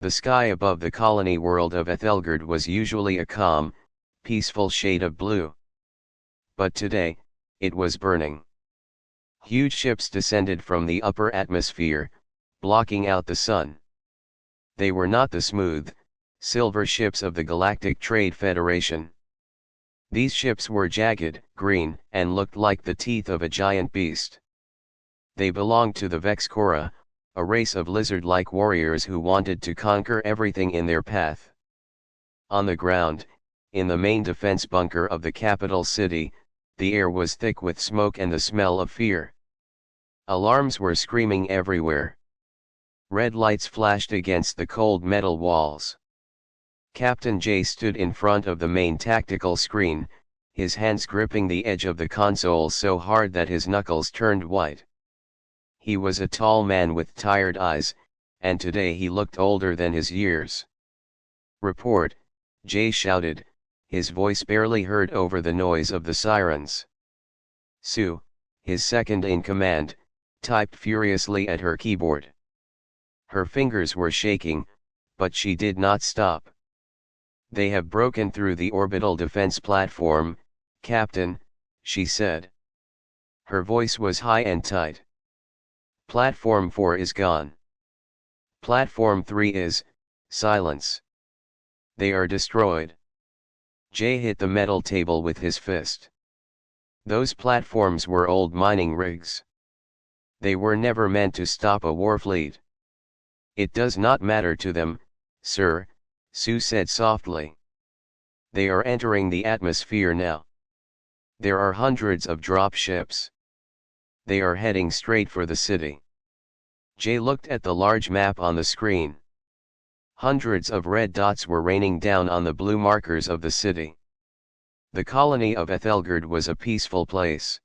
The sky above the colony world of Ethelgard was usually a calm, peaceful shade of blue. But today, it was burning. Huge ships descended from the upper atmosphere, blocking out the sun. They were not the smooth, silver ships of the Galactic Trade Federation. These ships were jagged, green, and looked like the teeth of a giant beast. They belonged to the Vexcora, a race of lizard-like warriors who wanted to conquer everything in their path. On the ground, in the main defense bunker of the capital city, the air was thick with smoke and the smell of fear. Alarms were screaming everywhere. Red lights flashed against the cold metal walls. Captain J stood in front of the main tactical screen, his hands gripping the edge of the console so hard that his knuckles turned white. He was a tall man with tired eyes, and today he looked older than his years. "Report," Jay shouted, his voice barely heard over the noise of the sirens. Sue, his second-in-command, typed furiously at her keyboard. Her fingers were shaking, but she did not stop. "They have broken through the orbital defense platform, Captain," she said. Her voice was high and tight. "Platform 4 is gone. Platform 3 is, silence. They are destroyed." Jay hit the metal table with his fist. Those platforms were old mining rigs. They were never meant to stop a war fleet. "It does not matter to them, sir," Sue said softly. "They are entering the atmosphere now. There are hundreds of drop ships. They are heading straight for the city." Jay looked at the large map on the screen. Hundreds of red dots were raining down on the blue markers of the city. The colony of Ethelgard was a peaceful place.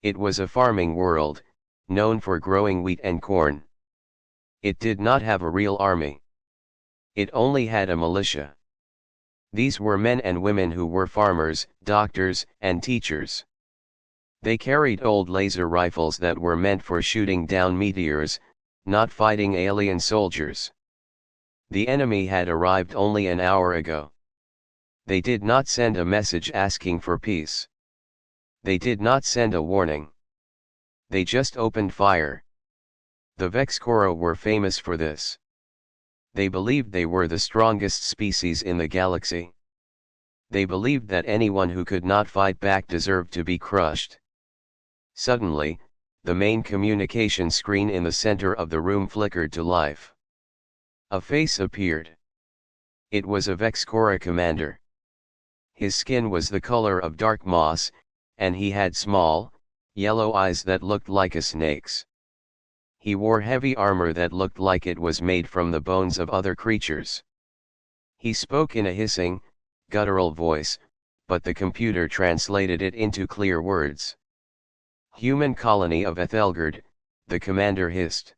It was a farming world, known for growing wheat and corn. It did not have a real army. It only had a militia. These were men and women who were farmers, doctors, and teachers. They carried old laser rifles that were meant for shooting down meteors, not fighting alien soldiers. The enemy had arrived only an hour ago. They did not send a message asking for peace. They did not send a warning. They just opened fire. The Vexcora were famous for this. They believed they were the strongest species in the galaxy. They believed that anyone who could not fight back deserved to be crushed. Suddenly, the main communication screen in the center of the room flickered to life. A face appeared. It was a Vexcora commander. His skin was the color of dark moss, and he had small, yellow eyes that looked like a snake's. He wore heavy armor that looked like it was made from the bones of other creatures. He spoke in a hissing, guttural voice, but the computer translated it into clear words. "Human colony of Ethelgard," the commander hissed.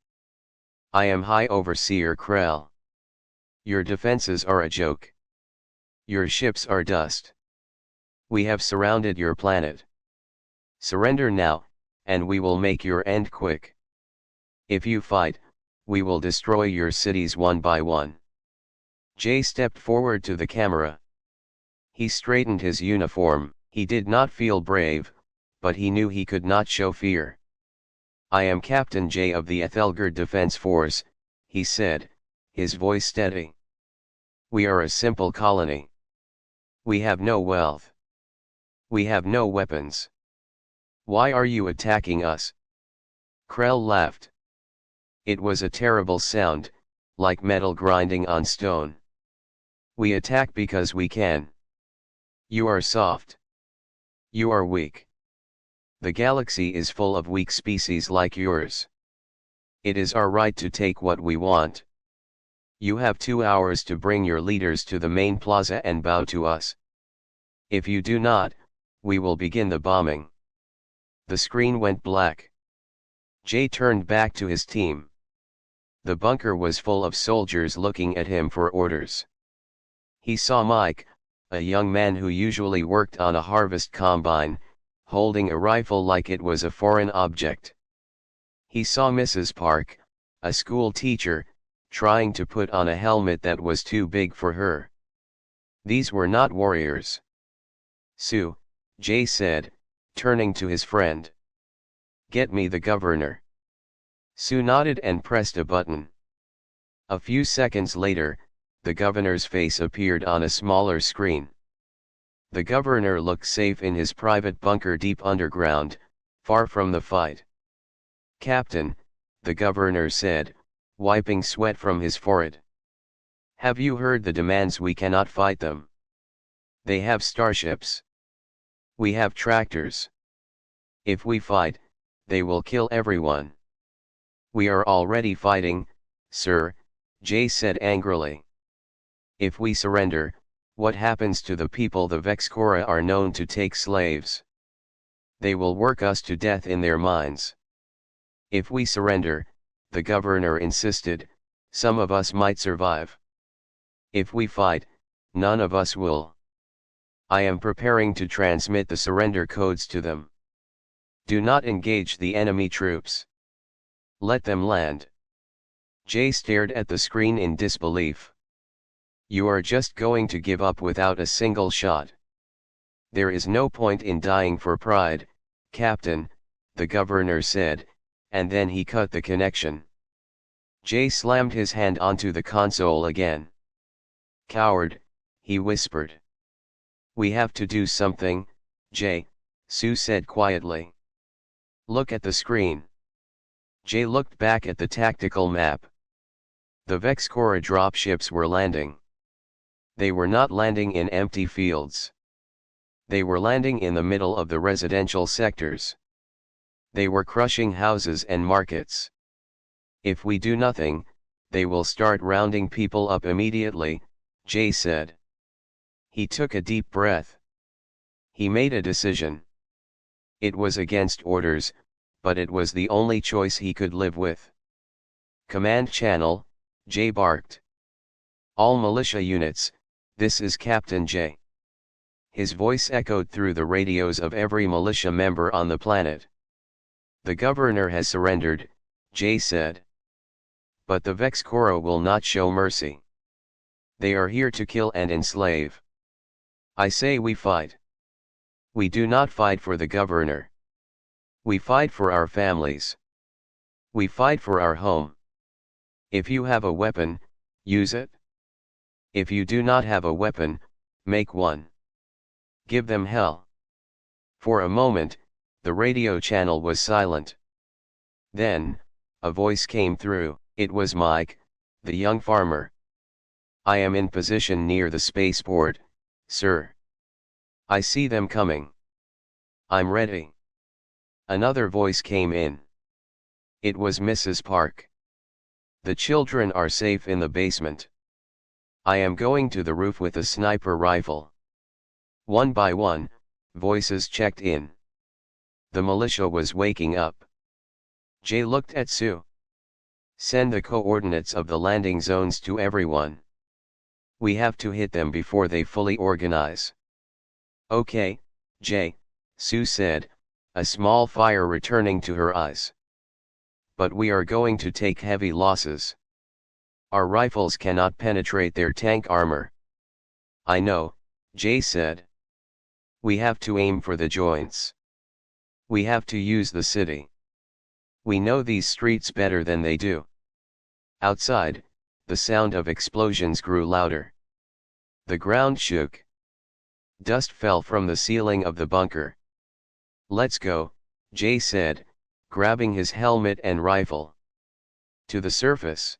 "I am High Overseer Krell. Your defenses are a joke. Your ships are dust. We have surrounded your planet. Surrender now, and we will make your end quick. If you fight, we will destroy your cities one by one." Jay stepped forward to the camera. He straightened his uniform. He did not feel brave, but he knew he could not show fear. "I am Captain J of the Ethelgard Defense Force," he said, his voice steady. "We are a simple colony. We have no wealth. We have no weapons. Why are you attacking us?" Krell laughed. It was a terrible sound, like metal grinding on stone. "We attack because we can. You are soft. You are weak. The galaxy is full of weak species like yours. It is our right to take what we want. You have 2 hours to bring your leaders to the main plaza and bow to us. If you do not, we will begin the bombing." The screen went black. Jay turned back to his team. The bunker was full of soldiers looking at him for orders. He saw Mike, a young man who usually worked on a harvest combine, holding a rifle like it was a foreign object. He saw Mrs. Park, a school teacher, trying to put on a helmet that was too big for her. These were not warriors. "Sue," Jay said, turning to his friend. "Get me the governor." Sue nodded and pressed a button. A few seconds later, the governor's face appeared on a smaller screen. The governor looked safe in his private bunker deep underground, far from the fight. "Captain," the governor said, wiping sweat from his forehead. "Have you heard the demands? We cannot fight them. They have starships. We have tractors. If we fight, they will kill everyone." "We are already fighting, sir," Jay said angrily. "If we surrender, what happens to the people? The Vexcora are known to take slaves. They will work us to death in their mines." "If we surrender," the governor insisted, "some of us might survive. If we fight, none of us will. I am preparing to transmit the surrender codes to them. Do not engage the enemy troops. Let them land." Jay stared at the screen in disbelief. "You are just going to give up without a single shot?" "There is no point in dying for pride, Captain," the governor said, and then he cut the connection. Jay slammed his hand onto the console again. "Coward," he whispered. "We have to do something, Jay," Sue said quietly. "Look at the screen." Jay looked back at the tactical map. The Vexcora dropships were landing. They were not landing in empty fields. They were landing in the middle of the residential sectors. They were crushing houses and markets. "If we do nothing, they will start rounding people up immediately," Jay said. He took a deep breath. He made a decision. It was against orders, but it was the only choice he could live with. "Command channel," Jay barked. "All militia units, this is Captain Jay." His voice echoed through the radios of every militia member on the planet. "The governor has surrendered," Jay said. "But the Vexcora will not show mercy. They are here to kill and enslave. I say we fight. We do not fight for the governor. We fight for our families. We fight for our home. If you have a weapon, use it. If you do not have a weapon, make one. Give them hell." For a moment, the radio channel was silent. Then, a voice came through. It was Mike, the young farmer. "I am in position near the spaceport, sir. I see them coming. I'm ready." Another voice came in. It was Mrs. Park. "The children are safe in the basement. I am going to the roof with a sniper rifle." One by one, voices checked in. The militia was waking up. Jay looked at Sue. "Send the coordinates of the landing zones to everyone. We have to hit them before they fully organize." "Okay, Jay," Sue said, a small fire returning to her eyes. "But we are going to take heavy losses. Our rifles cannot penetrate their tank armor." "I know," Jay said. "We have to aim for the joints. We have to use the city. We know these streets better than they do." Outside, the sound of explosions grew louder. The ground shook. Dust fell from the ceiling of the bunker. "Let's go," Jay said, grabbing his helmet and rifle. "To the surface."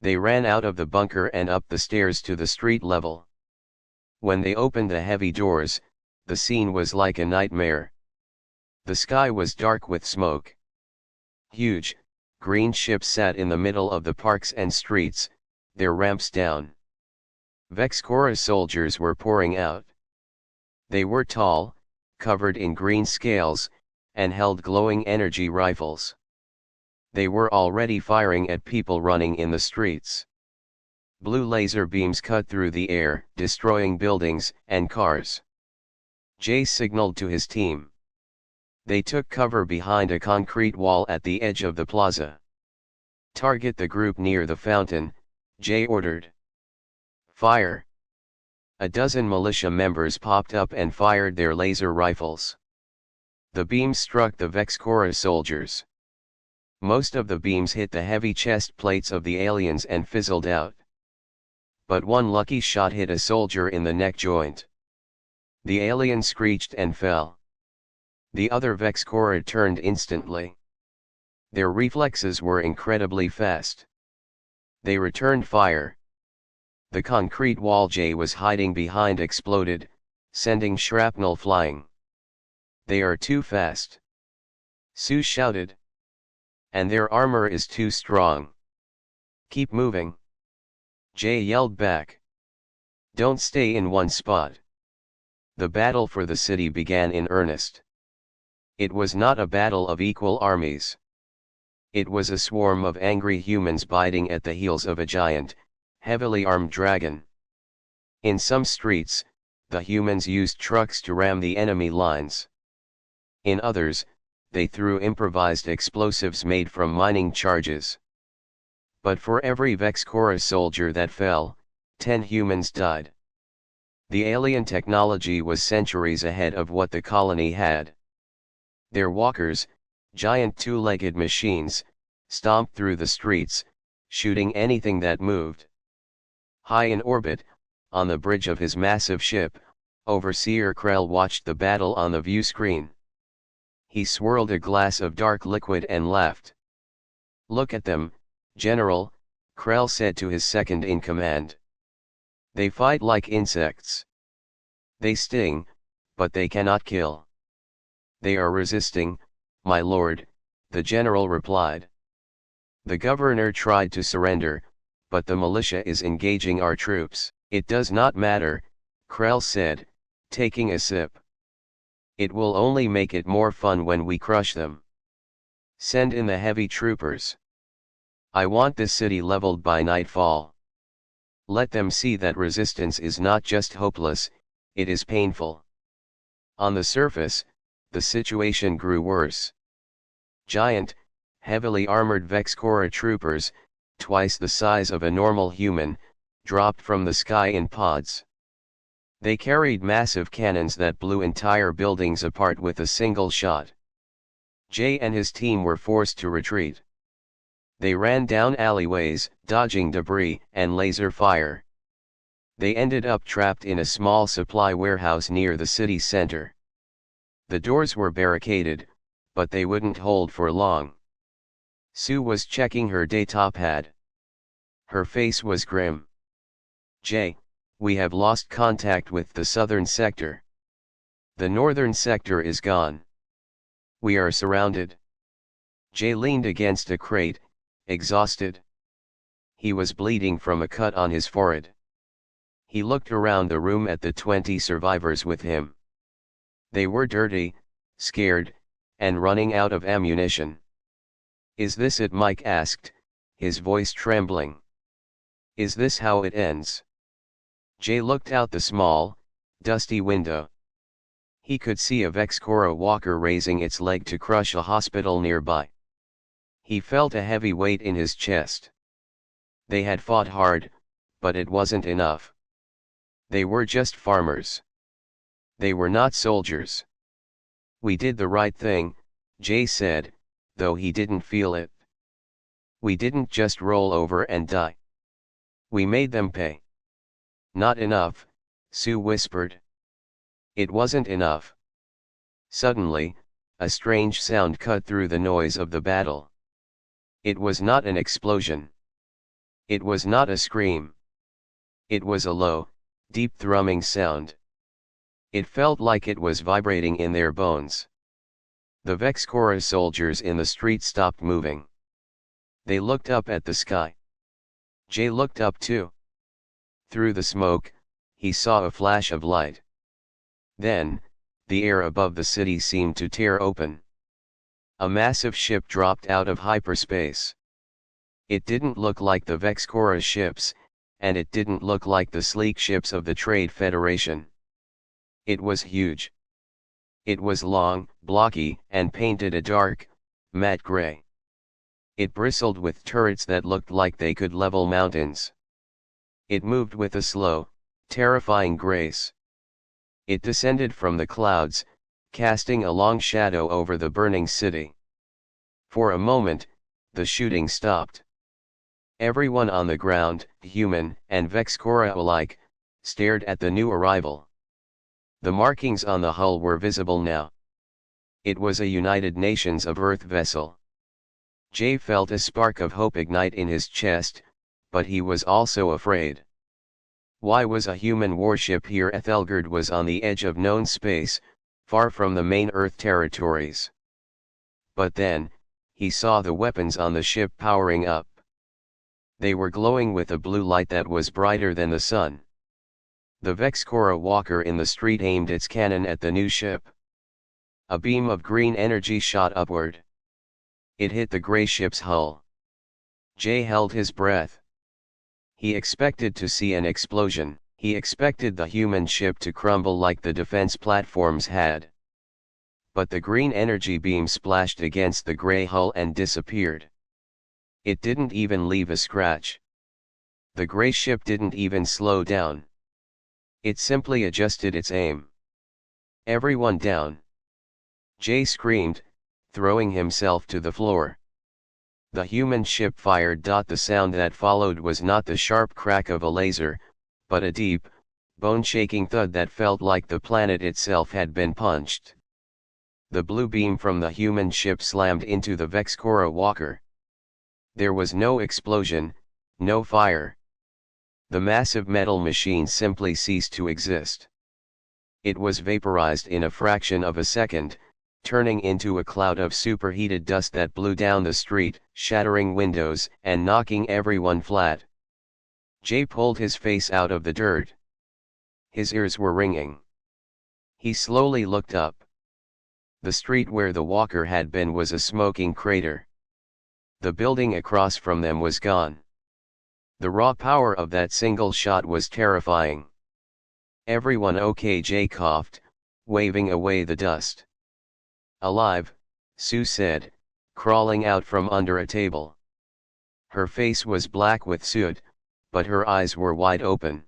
They ran out of the bunker and up the stairs to the street level. When they opened the heavy doors, the scene was like a nightmare. The sky was dark with smoke. Huge, green ships sat in the middle of the parks and streets, their ramps down. Vexcora soldiers were pouring out. They were tall, covered in green scales, and held glowing energy rifles. They were already firing at people running in the streets. Blue laser beams cut through the air, destroying buildings and cars. Jay signaled to his team. They took cover behind a concrete wall at the edge of the plaza. Target the group near the fountain, Jay ordered. Fire. A dozen militia members popped up and fired their laser rifles. The beams struck the Vexcora soldiers. Most of the beams hit the heavy chest plates of the aliens and fizzled out. But one lucky shot hit a soldier in the neck joint. The alien screeched and fell. The other Vexcora turned instantly. Their reflexes were incredibly fast. They returned fire. The concrete wall Jay was hiding behind exploded, sending shrapnel flying. They are too fast. Sue shouted. And their armor is too strong. Keep moving. Jay yelled back. Don't stay in one spot. The battle for the city began in earnest. It was not a battle of equal armies. It was a swarm of angry humans biting at the heels of a giant, heavily armed dragon. In some streets, the humans used trucks to ram the enemy lines. In others, they threw improvised explosives made from mining charges. But for every Vexcora soldier that fell, 10 humans died. The alien technology was centuries ahead of what the colony had. Their walkers, giant two-legged machines, stomped through the streets, shooting anything that moved. High in orbit, on the bridge of his massive ship, Overseer Krell watched the battle on the view screen. He swirled a glass of dark liquid and laughed. Look at them, General, Krell said to his second-in-command. They fight like insects. They sting, but they cannot kill. They are resisting, my lord, the general replied. The governor tried to surrender, but the militia is engaging our troops. It does not matter, Krell said, taking a sip. It will only make it more fun when we crush them. Send in the heavy troopers. I want this city leveled by nightfall. Let them see that resistance is not just hopeless, it is painful. On the surface, the situation grew worse. Giant, heavily armored Vexcora troopers, twice the size of a normal human, dropped from the sky in pods. They carried massive cannons that blew entire buildings apart with a single shot. Jay and his team were forced to retreat. They ran down alleyways, dodging debris and laser fire. They ended up trapped in a small supply warehouse near the city center. The doors were barricaded, but they wouldn't hold for long. Sue was checking her data pad. Her face was grim. Jay, we have lost contact with the southern sector. The northern sector is gone. We are surrounded. Jay leaned against a crate, exhausted. He was bleeding from a cut on his forehead. He looked around the room at the 20 survivors with him. They were dirty, scared, and running out of ammunition. Is this it? Mike asked, his voice trembling. Is this how it ends? Jay looked out the small, dusty window. He could see a Vexcora walker raising its leg to crush a hospital nearby. He felt a heavy weight in his chest. They had fought hard, but it wasn't enough. They were just farmers. They were not soldiers. We did the right thing, Jay said, though he didn't feel it. We didn't just roll over and die. We made them pay. Not enough, Sue whispered. It wasn't enough. Suddenly, a strange sound cut through the noise of the battle. It was not an explosion. It was not a scream. It was a low, deep thrumming sound. It felt like it was vibrating in their bones. The Vexcora soldiers in the street stopped moving. They looked up at the sky. Jay looked up too. Through the smoke, he saw a flash of light. Then, the air above the city seemed to tear open. A massive ship dropped out of hyperspace. It didn't look like the Vexcora ships, and it didn't look like the sleek ships of the Trade Federation. It was huge. It was long, blocky, and painted a dark, matte gray. It bristled with turrets that looked like they could level mountains. It moved with a slow, terrifying grace. It descended from the clouds, casting a long shadow over the burning city. For a moment, the shooting stopped. Everyone on the ground, human and Vexcora alike, stared at the new arrival. The markings on the hull were visible now. It was a United Nations of Earth vessel. Jay felt a spark of hope ignite in his chest, but he was also afraid. Why was a human warship here? Ethelgard was on the edge of known space, far from the main Earth territories. But then, he saw the weapons on the ship powering up. They were glowing with a blue light that was brighter than the sun. The Vexcora walker in the street aimed its cannon at the new ship. A beam of green energy shot upward. It hit the gray ship's hull. Jay held his breath. He expected to see an explosion. He expected the human ship to crumble like the defense platforms had. But the green energy beam splashed against the gray hull and disappeared. It didn't even leave a scratch. The gray ship didn't even slow down. It simply adjusted its aim. Everyone down! Jay screamed, throwing himself to the floor. The human ship fired. The sound that followed was not the sharp crack of a laser, but a deep, bone-shaking thud that felt like the planet itself had been punched. The blue beam from the human ship slammed into the Vexcora walker. There was no explosion, no fire. The massive metal machine simply ceased to exist. It was vaporized in a fraction of a second, turning into a cloud of superheated dust that blew down the street, shattering windows and knocking everyone flat. Jay pulled his face out of the dirt. His ears were ringing. He slowly looked up. The street where the walker had been was a smoking crater. The building across from them was gone. The raw power of that single shot was terrifying. "Everyone okay?" Jay coughed, waving away the dust. "Alive," Sue said, crawling out from under a table. Her face was black with soot, but her eyes were wide open.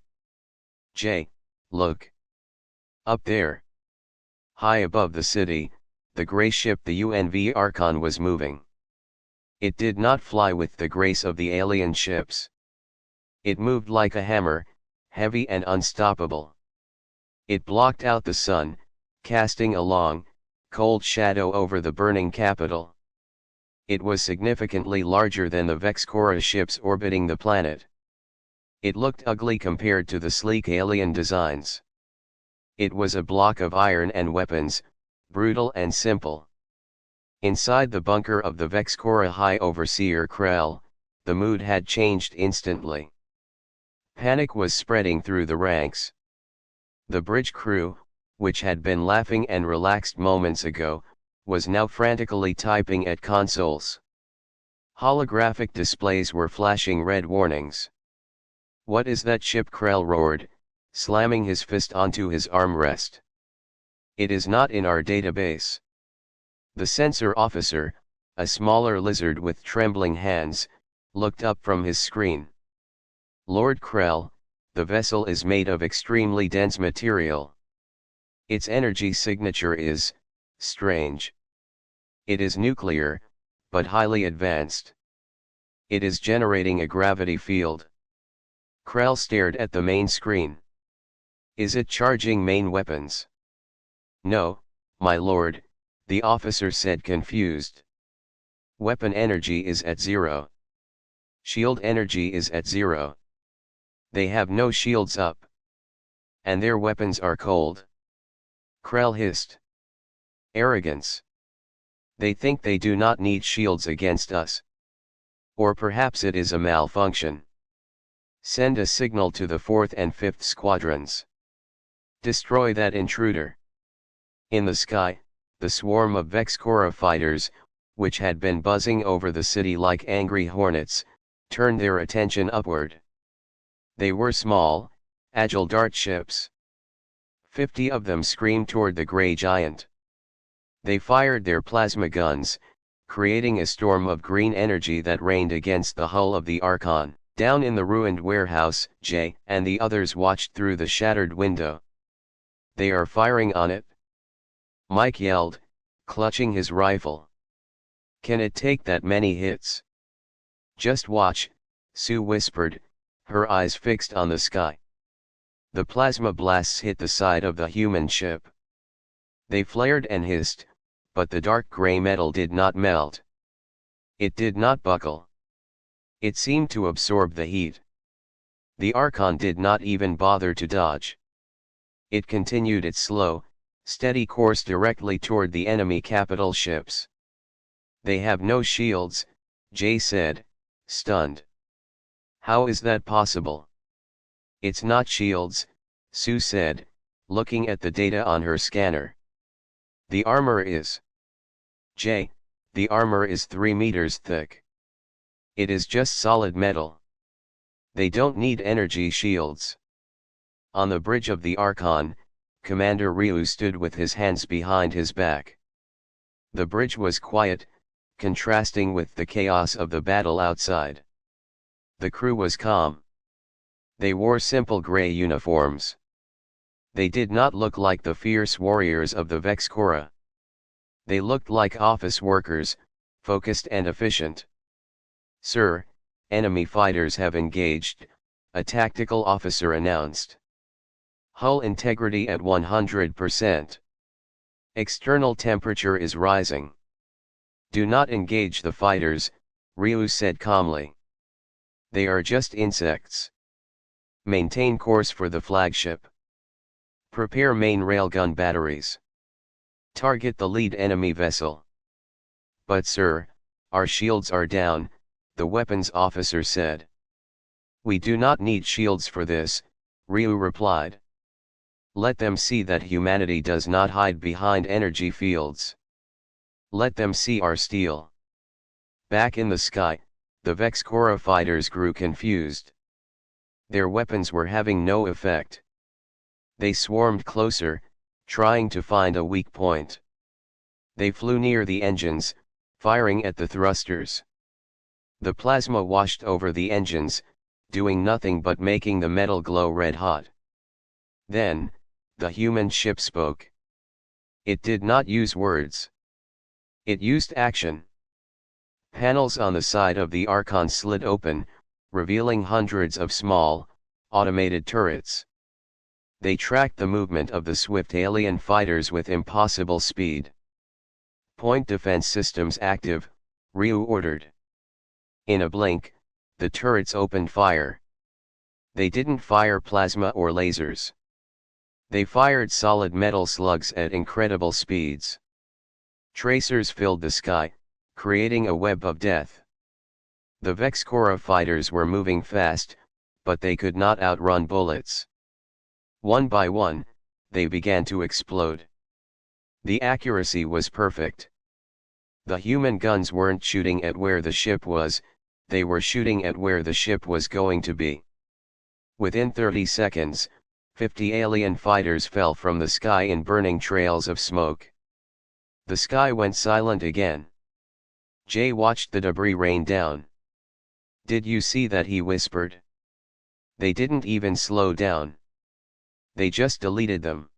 "Jay, look. Up there." High above the city, the gray ship the UNV Archon was moving. It did not fly with the grace of the alien ships. It moved like a hammer, heavy and unstoppable. It blocked out the sun, casting a long, cold shadow over the burning capital. It was significantly larger than the Vexcora ships orbiting the planet. It looked ugly compared to the sleek alien designs. It was a block of iron and weapons, brutal and simple. Inside the bunker of the Vexcora High Overseer Krell, the mood had changed instantly. Panic was spreading through the ranks. The bridge crew, which had been laughing and relaxed moments ago, was now frantically typing at consoles. Holographic displays were flashing red warnings. "What is that ship?" Krell roared, slamming his fist onto his armrest. "It is not in our database." The sensor officer, a smaller lizard with trembling hands, looked up from his screen. "Lord Krell, the vessel is made of extremely dense material. Its energy signature is strange. It is nuclear, but highly advanced. It is generating a gravity field." Krell stared at the main screen. "Is it charging main weapons?" "No, my lord," the officer said, confused. "Weapon energy is at 0. Shield energy is at 0. They have no shields up. And their weapons are cold." Krell hissed. "Arrogance. They think they do not need shields against us. Or perhaps it is a malfunction. Send a signal to the 4th and 5th squadrons. Destroy that intruder." In the sky, the swarm of Vexcora fighters, which had been buzzing over the city like angry hornets, turned their attention upward. They were small, agile dart ships. 50 of them screamed toward the gray giant. They fired their plasma guns, creating a storm of green energy that rained against the hull of the Archon. Down in the ruined warehouse, Jay and the others watched through the shattered window. "They are firing on it," Mike yelled, clutching his rifle. "Can it take that many hits?" "Just watch," Sue whispered, her eyes fixed on the sky. The plasma blasts hit the side of the human ship. They flared and hissed, but the dark gray metal did not melt. It did not buckle. It seemed to absorb the heat. The Archon did not even bother to dodge. It continued its slow, steady course directly toward the enemy capital ships. "They have no shields," Jay said, stunned. "How is that possible?" "It's not shields," Sue said, looking at the data on her scanner. "The armor is." "Jay, the armor is 3 meters thick. It is just solid metal. They don't need energy shields." On the bridge of the Archon, Commander Ryu stood with his hands behind his back. The bridge was quiet, contrasting with the chaos of the battle outside. The crew was calm. They wore simple gray uniforms. They did not look like the fierce warriors of the Vexcora. They looked like office workers, focused and efficient. "Sir, enemy fighters have engaged," a tactical officer announced. "Hull integrity at 100%. External temperature is rising. Do not engage the fighters," Ryu said calmly. "They are just insects. Maintain course for the flagship. Prepare main railgun batteries. Target the lead enemy vessel." "But sir, our shields are down," the weapons officer said. "We do not need shields for this," Ryu replied. "Let them see that humanity does not hide behind energy fields. Let them see our steel." Back in the sky, the Vexcora fighters grew confused. Their weapons were having no effect. They swarmed closer, trying to find a weak point. They flew near the engines, firing at the thrusters. The plasma washed over the engines, doing nothing but making the metal glow red hot. Then, the human ship spoke. It did not use words. It used action. Panels on the side of the Archon slid open, revealing hundreds of small, automated turrets. They tracked the movement of the swift alien fighters with impossible speed. "Point defense systems active," Ryu ordered. In a blink, the turrets opened fire. They didn't fire plasma or lasers. They fired solid metal slugs at incredible speeds. Tracers filled the sky, creating a web of death. The Vexcora fighters were moving fast, but they could not outrun bullets. One by one, they began to explode. The accuracy was perfect. The human guns weren't shooting at where the ship was, they were shooting at where the ship was going to be. Within 30 seconds, 50 alien fighters fell from the sky in burning trails of smoke. The sky went silent again. Jay watched the debris rain down. "Did you see that?" he whispered. "They didn't even slow down. They just deleted them."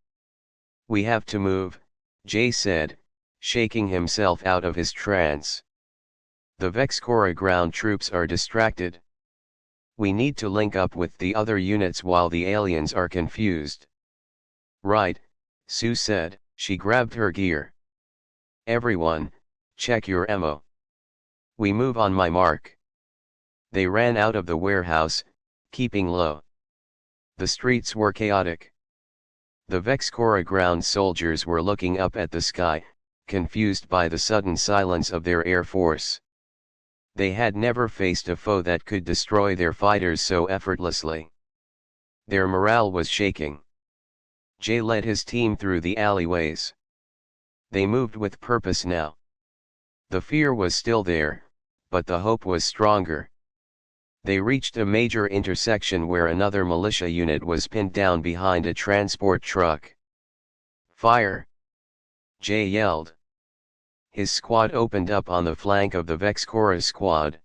"We have to move," Jay said, shaking himself out of his trance. "The Vexcora ground troops are distracted. We need to link up with the other units while the aliens are confused." "Right," Sue said. She grabbed her gear. "Everyone, check your ammo. We move on my mark." They ran out of the warehouse, keeping low. The streets were chaotic. The Vexcora ground soldiers were looking up at the sky, confused by the sudden silence of their air force. They had never faced a foe that could destroy their fighters so effortlessly. Their morale was shaking. Jay led his team through the alleyways. They moved with purpose now. The fear was still there, but the hope was stronger. They reached a major intersection where another militia unit was pinned down behind a transport truck. "Fire!" Jay yelled. his squad opened up on the flank of the Vexcora's squad.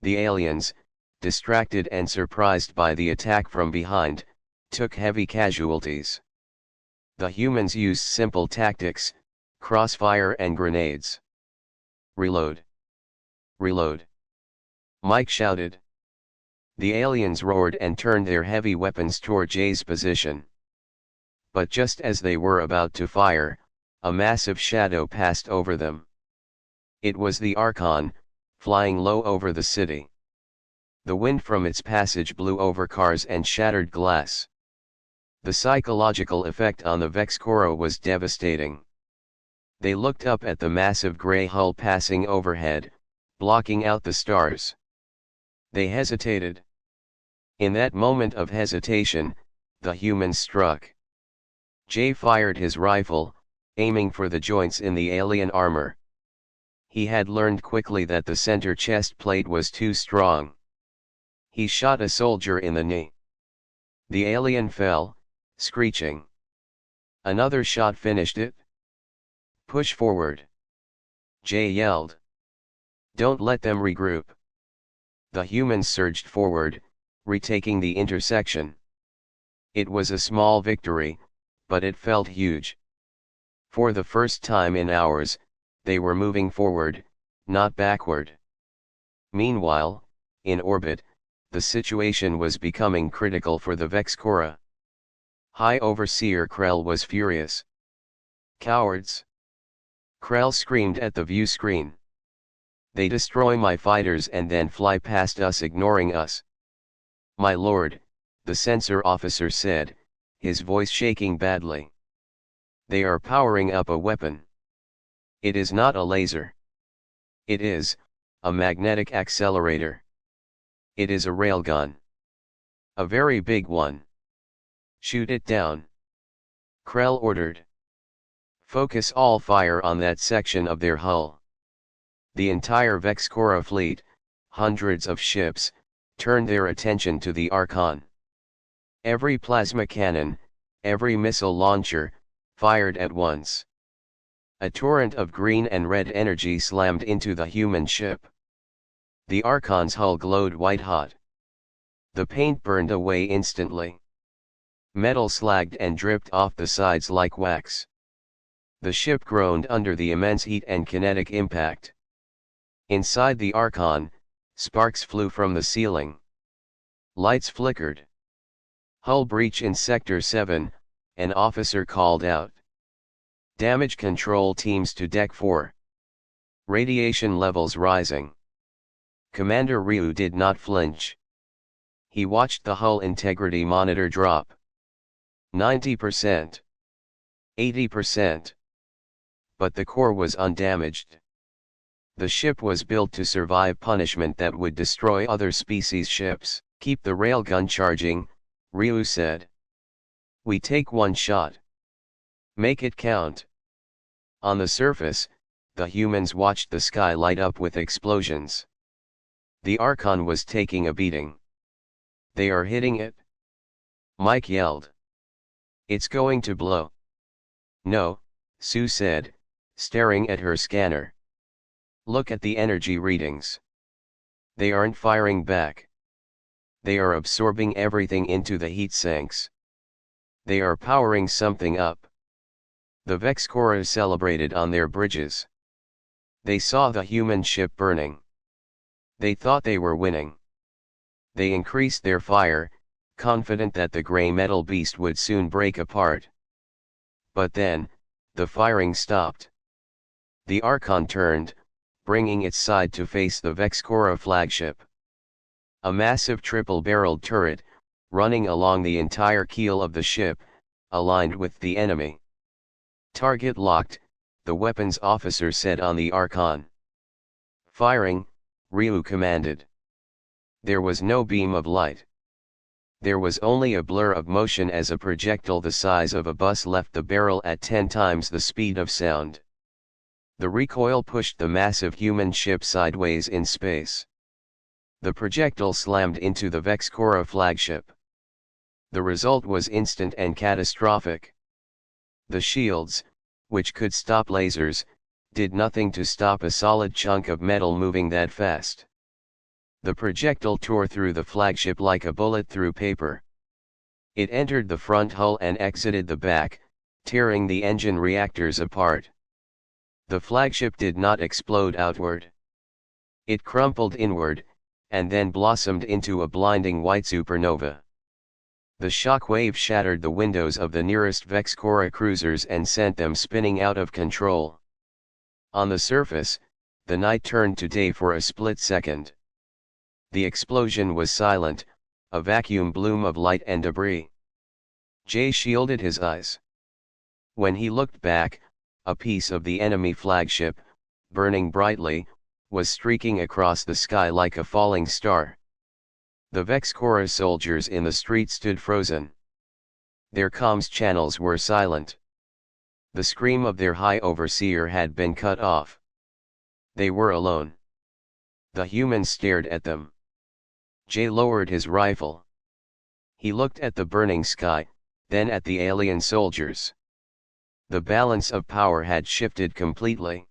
The aliens, distracted and surprised by the attack from behind, took heavy casualties. The humans used simple tactics, crossfire and grenades. "Reload! Reload!" Mike shouted. The aliens roared and turned their heavy weapons toward Jay's position. But just as they were about to fire, a massive shadow passed over them. It was the Archon, flying low over the city. The wind from its passage blew over cars and shattered glass. The psychological effect on the Vexcora was devastating. They looked up at the massive gray hull passing overhead, blocking out the stars. They hesitated. In that moment of hesitation, the humans struck. Jay fired his rifle, aiming for the joints in the alien armor. He had learned quickly that the center chest plate was too strong. He shot a soldier in the knee. The alien fell, screeching. Another shot finished it. "Push forward!" Jay yelled. "Don't let them regroup." The humans surged forward, retaking the intersection. It was a small victory, but it felt huge. For the first time in hours, they were moving forward, not backward. Meanwhile, in orbit, the situation was becoming critical for the Vexcora. High Overseer Krell was furious. "Cowards!" Krell screamed at the view screen. "They destroy my fighters and then fly past us ignoring us." "My lord," the sensor officer said, his voice shaking badly. "They are powering up a weapon. It is not a laser. It is a magnetic accelerator. It is a railgun. A very big one. Shoot it down." Krell ordered. "Focus all fire on that section of their hull." The entire Vexcora fleet, hundreds of ships, turned their attention to the Archon. Every plasma cannon, every missile launcher, fired at once. A torrent of green and red energy slammed into the human ship. The Archon's hull glowed white-hot. The paint burned away instantly. Metal slagged and dripped off the sides like wax. The ship groaned under the immense heat and kinetic impact. Inside the Archon, sparks flew from the ceiling. Lights flickered. "Hull breach in Sector 7, an officer called out. Damage control teams to Deck 4. Radiation levels rising." Commander Ryu did not flinch. He watched the hull integrity monitor drop. 90%. 80%. But the core was undamaged. The ship was built to survive punishment that would destroy other species' ships. "Keep the railgun charging," Ryu said. "We take one shot. Make it count." On the surface, the humans watched the sky light up with explosions. The Archon was taking a beating. "They are hitting it," Mike yelled. "It's going to blow." "No," Sue said, staring at her scanner. "Look at the energy readings. They aren't firing back. They are absorbing everything into the heat sinks. They are powering something up." The Vexcora celebrated on their bridges. They saw the human ship burning. They thought they were winning. They increased their fire, confident that the gray metal beast would soon break apart. But then, the firing stopped. The Archon turned, bringing its side to face the Vexcora flagship. A massive triple-barreled turret, running along the entire keel of the ship, aligned with the enemy. "Target locked," the weapons officer said on the Archon. "Firing," Ryu commanded. There was no beam of light. There was only a blur of motion as a projectile the size of a bus left the barrel at 10 times the speed of sound. The recoil pushed the massive human ship sideways in space. The projectile slammed into the Vexcora flagship. The result was instant and catastrophic. The shields, which could stop lasers, did nothing to stop a solid chunk of metal moving that fast. The projectile tore through the flagship like a bullet through paper. It entered the front hull and exited the back, tearing the engine reactors apart. The flagship did not explode outward. It crumpled inward, and then blossomed into a blinding white supernova. The shock wave shattered the windows of the nearest Vexcora cruisers and sent them spinning out of control. On the surface, the night turned to day for a split second. The explosion was silent, a vacuum bloom of light and debris. Jay shielded his eyes. When he looked back, a piece of the enemy flagship, burning brightly, was streaking across the sky like a falling star. The Vexcora soldiers in the street stood frozen. Their comms channels were silent. The scream of their high overseer had been cut off. They were alone. The humans stared at them. Jay lowered his rifle. He looked at the burning sky, then at the alien soldiers. The balance of power had shifted completely.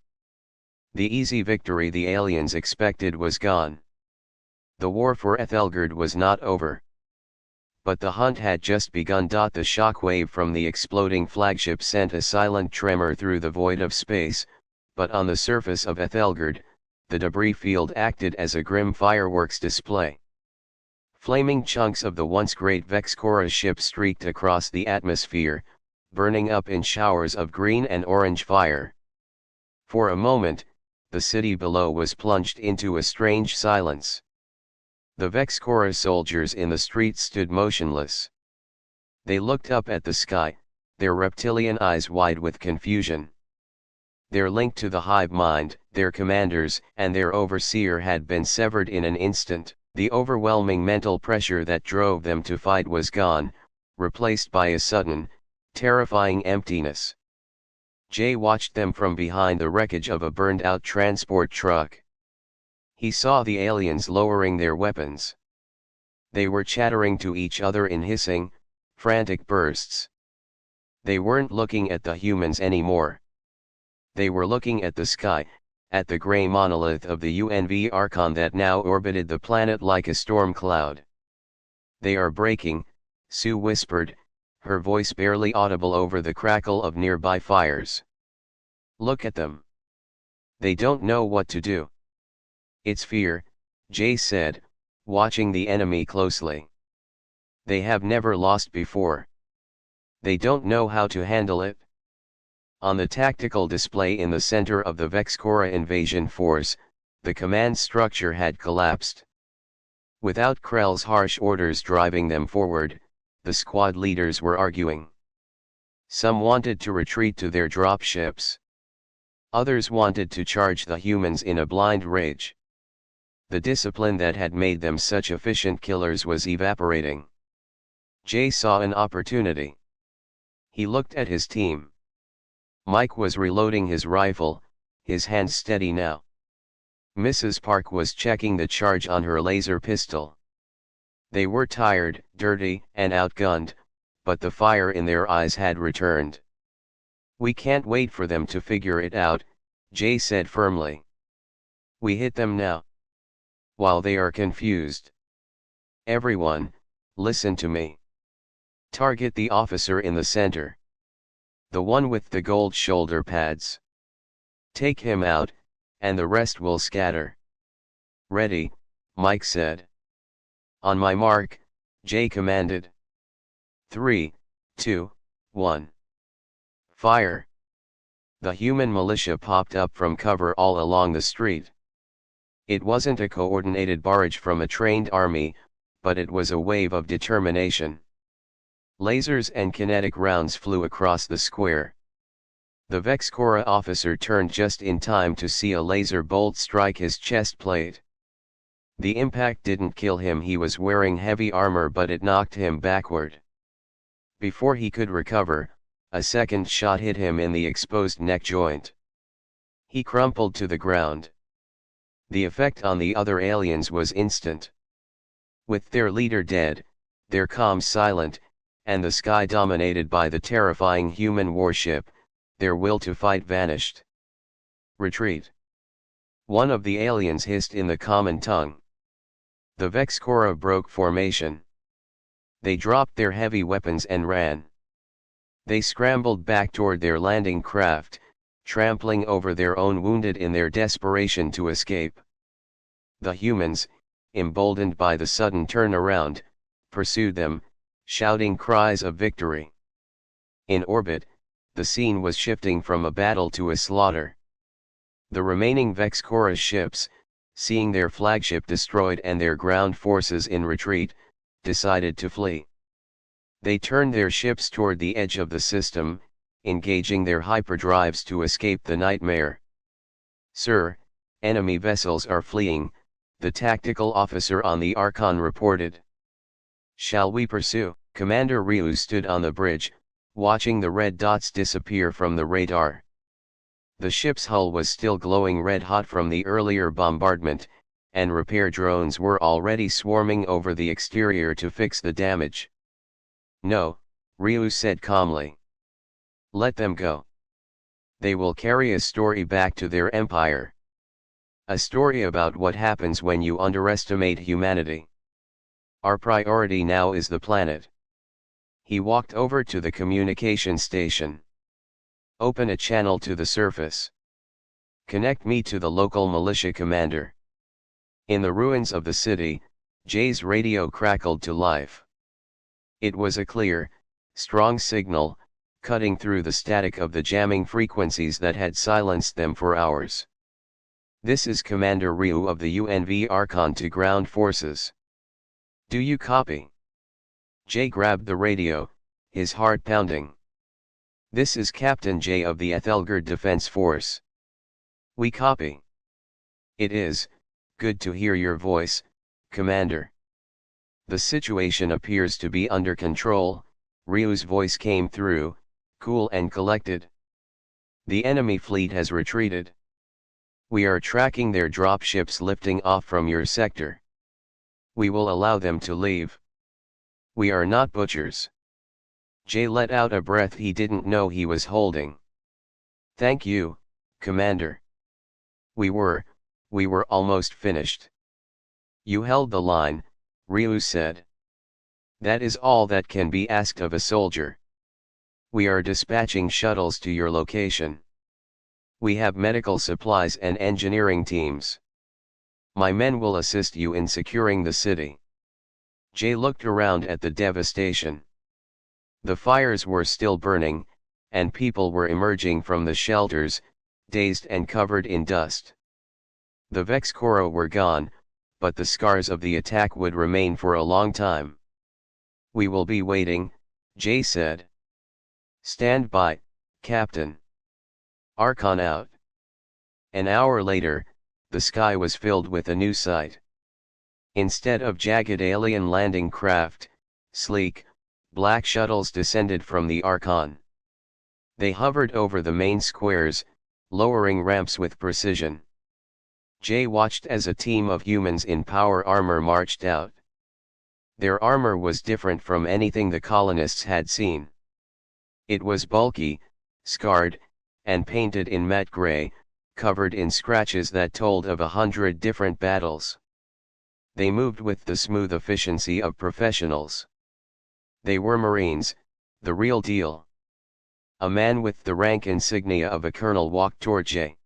The easy victory the aliens expected was gone. The war for Ethelgard was not over. But the hunt had just begun. The shockwave from the exploding flagship sent a silent tremor through the void of space, but on the surface of Ethelgard, the debris field acted as a grim fireworks display. Flaming chunks of the once great Vexcora ship streaked across the atmosphere, burning up in showers of green and orange fire. For a moment, the city below was plunged into a strange silence. The Vexcora soldiers in the street stood motionless. They looked up at the sky, their reptilian eyes wide with confusion. Their link to the hive mind, their commanders, and their overseer had been severed in an instant. The overwhelming mental pressure that drove them to fight was gone, replaced by a sudden, terrifying emptiness. Jay watched them from behind the wreckage of a burned-out transport truck. He saw the aliens lowering their weapons. They were chattering to each other in hissing, frantic bursts. They weren't looking at the humans anymore. They were looking at the sky, at the gray monolith of the UNV Archon that now orbited the planet like a storm cloud. "They are breaking," Sue whispered, her voice barely audible over the crackle of nearby fires. "Look at them. They don't know what to do." "It's fear," Jay said, watching the enemy closely. "They have never lost before. They don't know how to handle it." On the tactical display in the center of the Vexcora invasion force, the command structure had collapsed. Without Krell's harsh orders driving them forward, the squad leaders were arguing. Some wanted to retreat to their drop ships. Others wanted to charge the humans in a blind rage. The discipline that had made them such efficient killers was evaporating. Jay saw an opportunity. He looked at his team. Mike was reloading his rifle, his hands steady now. Mrs. Park was checking the charge on her laser pistol. They were tired, dirty, and outgunned, but the fire in their eyes had returned. "We can't wait for them to figure it out," Jay said firmly. "We hit them now. While they are confused. Everyone, listen to me. Target the officer in the center. The one with the gold shoulder pads. Take him out, and the rest will scatter." "Ready," Mike said. "On my mark," Jay commanded. 3, 2, 1. Fire! The human militia popped up from cover all along the street. It wasn't a coordinated barrage from a trained army, but it was a wave of determination. Lasers and kinetic rounds flew across the square. The Vexcora officer turned just in time to see a laser bolt strike his chest plate. The impact didn't kill him. He was wearing heavy armor, but it knocked him backward. Before he could recover, a second shot hit him in the exposed neck joint. He crumpled to the ground. The effect on the other aliens was instant. With their leader dead, their comms silent, and the sky dominated by the terrifying human warship, their will to fight vanished. Retreat. One of the aliens hissed in the common tongue. The Vexcora broke formation. They dropped their heavy weapons and ran. They scrambled back toward their landing craft, trampling over their own wounded in their desperation to escape. The humans, emboldened by the sudden turnaround, pursued them, shouting cries of victory. In orbit, the scene was shifting from a battle to a slaughter. The remaining Vexcora ships, seeing their flagship destroyed and their ground forces in retreat, decided to flee. They turned their ships toward the edge of the system, engaging their hyperdrives to escape the nightmare. "Sir, enemy vessels are fleeing," the tactical officer on the Archon reported. "Shall we pursue?" Commander Ryu stood on the bridge, watching the red dots disappear from the radar. The ship's hull was still glowing red-hot from the earlier bombardment, and repair drones were already swarming over the exterior to fix the damage. "No," Ryu said calmly. "Let them go. They will carry a story back to their empire. A story about what happens when you underestimate humanity. Our priority now is the planet." He walked over to the communication station. "Open a channel to the surface. Connect me to the local militia commander." In the ruins of the city, Jay's radio crackled to life. It was a clear, strong signal, cutting through the static of the jamming frequencies that had silenced them for hours. "This is Commander Ryu of the UNV Archon to ground forces. Do you copy?" Jay grabbed the radio, his heart pounding. "This is Captain Jay of the Ethelgard Defense Force. We copy." "It is good to hear your voice, Commander. The situation appears to be under control," Ryu's voice came through, cool and collected. "The enemy fleet has retreated. We are tracking their dropships lifting off from your sector. We will allow them to leave. We are not butchers." Jay let out a breath he didn't know he was holding. "Thank you, Commander. We were almost finished." "You held the line," Ryu said. "That is all that can be asked of a soldier. We are dispatching shuttles to your location. We have medical supplies and engineering teams. My men will assist you in securing the city." Jay looked around at the devastation. The fires were still burning, and people were emerging from the shelters, dazed and covered in dust. The Vexcora were gone, but the scars of the attack would remain for a long time. "We will be waiting," Jay said. "Stand by, Captain." Archon out. An hour later, the sky was filled with a new sight. Instead of jagged alien landing craft, sleek, black shuttles descended from the Archon. They hovered over the main squares, lowering ramps with precision. Jay watched as a team of humans in power armor marched out. Their armor was different from anything the colonists had seen. It was bulky, scarred, and painted in matte gray, covered in scratches that told of 100 different battles. They moved with the smooth efficiency of professionals. They were Marines, the real deal. A man with the rank insignia of a colonel walked toward Jay.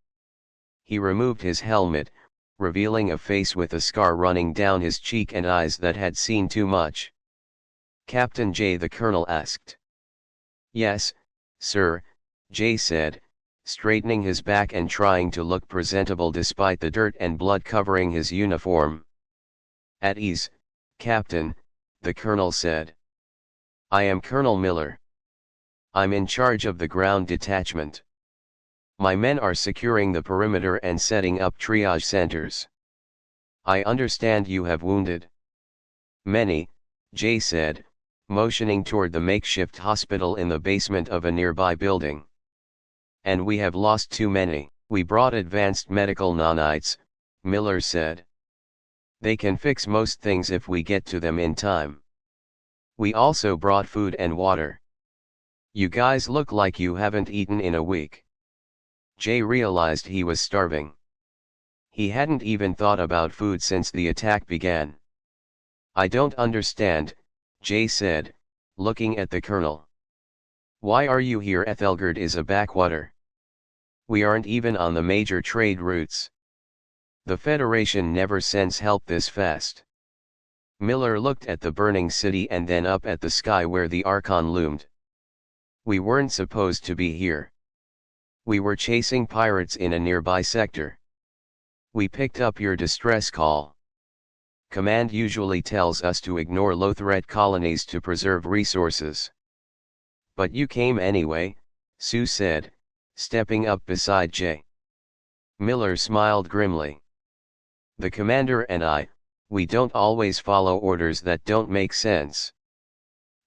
He removed his helmet, revealing a face with a scar running down his cheek and eyes that had seen too much. "Captain Jay?" the colonel asked. "Yes, sir," Jay said, straightening his back and trying to look presentable despite the dirt and blood covering his uniform. "At ease, Captain," the colonel said. "I am Colonel Miller. I'm in charge of the ground detachment. My men are securing the perimeter and setting up triage centers. I understand you have wounded." "Many," Jay said, motioning toward the makeshift hospital in the basement of a nearby building. "And we have lost too many." "We brought advanced medical nanites," Miller said. "They can fix most things if we get to them in time. We also brought food and water. You guys look like you haven't eaten in a week." Jay realized he was starving. He hadn't even thought about food since the attack began. "I don't understand," Jay said, looking at the colonel. "Why are you here? Ethelgard is a backwater. We aren't even on the major trade routes. The Federation never sends help this fast." Miller looked at the burning city and then up at the sky where the Archon loomed. "We weren't supposed to be here. We were chasing pirates in a nearby sector. We picked up your distress call. Command usually tells us to ignore low-threat colonies to preserve resources. But you came anyway," Sue said, stepping up beside Jay. Miller smiled grimly. "The commander and we don't always follow orders that don't make sense.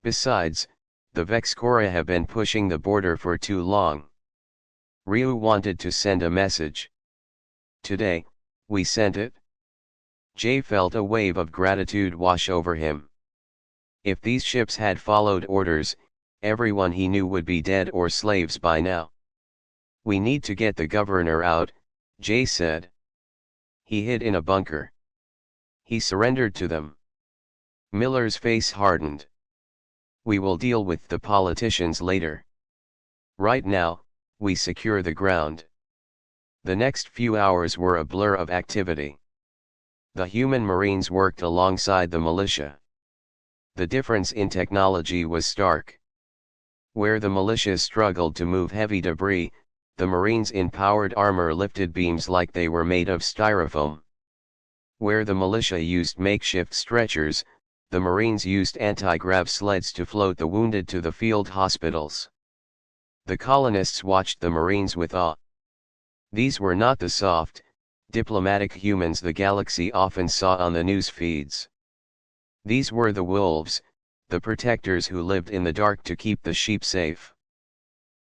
Besides, the Vexcora have been pushing the border for too long. Ryu wanted to send a message. Today, we sent it." Jay felt a wave of gratitude wash over him. If these ships had followed orders, everyone he knew would be dead or slaves by now. "We need to get the governor out," Jay said. "He hid in a bunker. He surrendered to them." Miller's face hardened. "We will deal with the politicians later. Right now, we secure the ground." The next few hours were a blur of activity. The human Marines worked alongside the militia. The difference in technology was stark. Where the militia struggled to move heavy debris, the Marines in powered armor lifted beams like they were made of styrofoam. Where the militia used makeshift stretchers, the Marines used anti-grav sleds to float the wounded to the field hospitals. The colonists watched the Marines with awe. These were not the soft, diplomatic humans the galaxy often saw on the news feeds. These were the wolves, the protectors who lived in the dark to keep the sheep safe.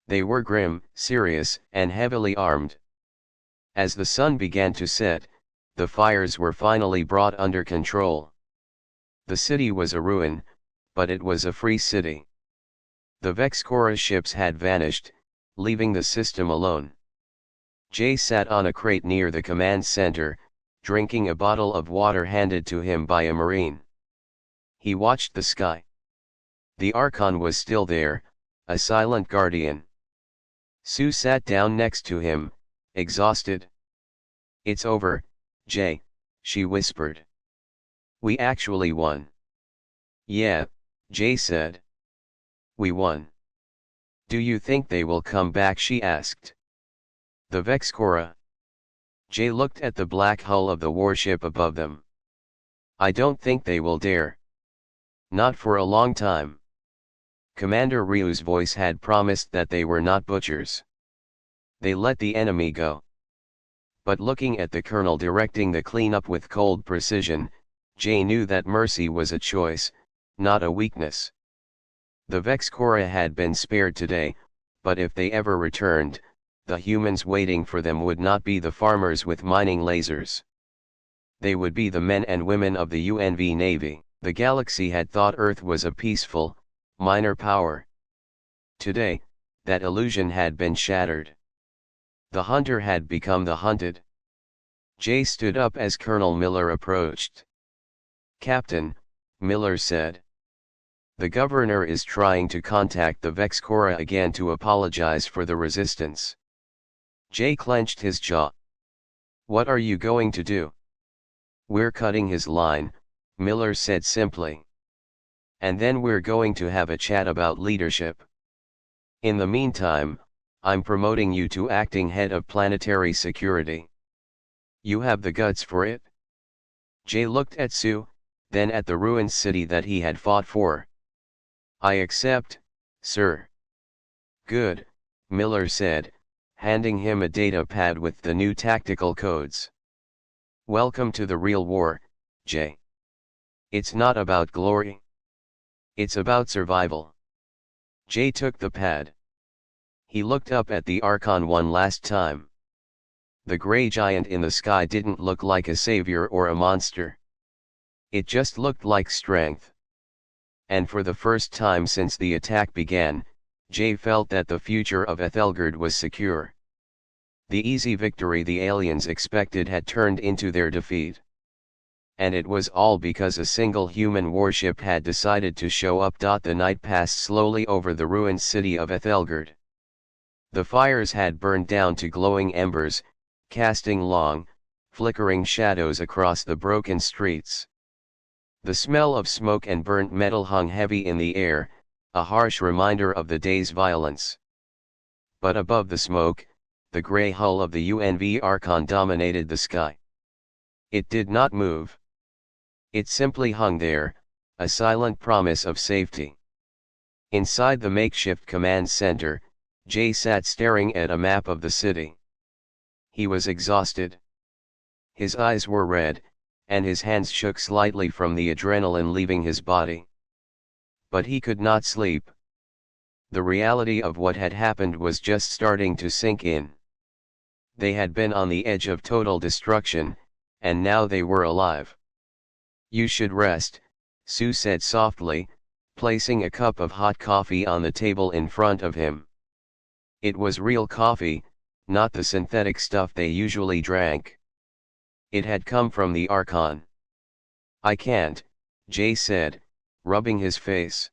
They were grim, serious, and heavily armed. As the sun began to set, the fires were finally brought under control. The city was a ruin, but it was a free city. The Vexcora ships had vanished, leaving the system alone. Jay sat on a crate near the command center, drinking a bottle of water handed to him by a Marine. He watched the sky. The Archon was still there, a silent guardian. Sue sat down next to him, exhausted. "It's over, Jay," she whispered. "We actually won." "Yeah," Jay said. "We won." "Do you think they will come back?" she asked. "The Vexcora?" Jay looked at the black hull of the warship above them. "I don't think they will dare. Not for a long time." Commander Ryu's voice had promised that they were not butchers. They let the enemy go. But looking at the colonel directing the cleanup with cold precision, Jay knew that mercy was a choice, not a weakness. The Vexcora had been spared today, but if they ever returned, the humans waiting for them would not be the farmers with mining lasers. They would be the men and women of the UNV Navy. The galaxy had thought Earth was a peaceful, minor power. Today, that illusion had been shattered. The hunter had become the hunted. Jay stood up as Colonel Miller approached. "Captain," Miller said. "The governor is trying to contact the Vexcora again to apologize for the resistance." Jay clenched his jaw. "What are you going to do?" "We're cutting his line," Miller said simply. "And then we're going to have a chat about leadership. In the meantime, I'm promoting you to acting head of planetary security. You have the guts for it?" Jay looked at Sue, then at the ruined city that he had fought for. "I accept, sir." "Good," Miller said, handing him a data pad with the new tactical codes. "Welcome to the real war, Jay. It's not about glory. It's about survival." Jay took the pad. He looked up at the Archon one last time. The gray giant in the sky didn't look like a savior or a monster. It just looked like strength. And for the first time since the attack began, Jay felt that the future of Ethelgard was secure. The easy victory the aliens expected had turned into their defeat. And it was all because a single human warship had decided to show up. The night passed slowly over the ruined city of Ethelgard. The fires had burned down to glowing embers, casting long, flickering shadows across the broken streets. The smell of smoke and burnt metal hung heavy in the air, a harsh reminder of the day's violence. But above the smoke, the grey hull of the UNV Archon dominated the sky. It did not move. It simply hung there, a silent promise of safety. Inside the makeshift command center, Jay sat staring at a map of the city. He was exhausted. His eyes were red, and his hands shook slightly from the adrenaline leaving his body. But he could not sleep. The reality of what had happened was just starting to sink in. They had been on the edge of total destruction, and now they were alive. "You should rest," Sue said softly, placing a cup of hot coffee on the table in front of him. It was real coffee, not the synthetic stuff they usually drank. It had come from the Archon. "I can't," Jay said, rubbing his face.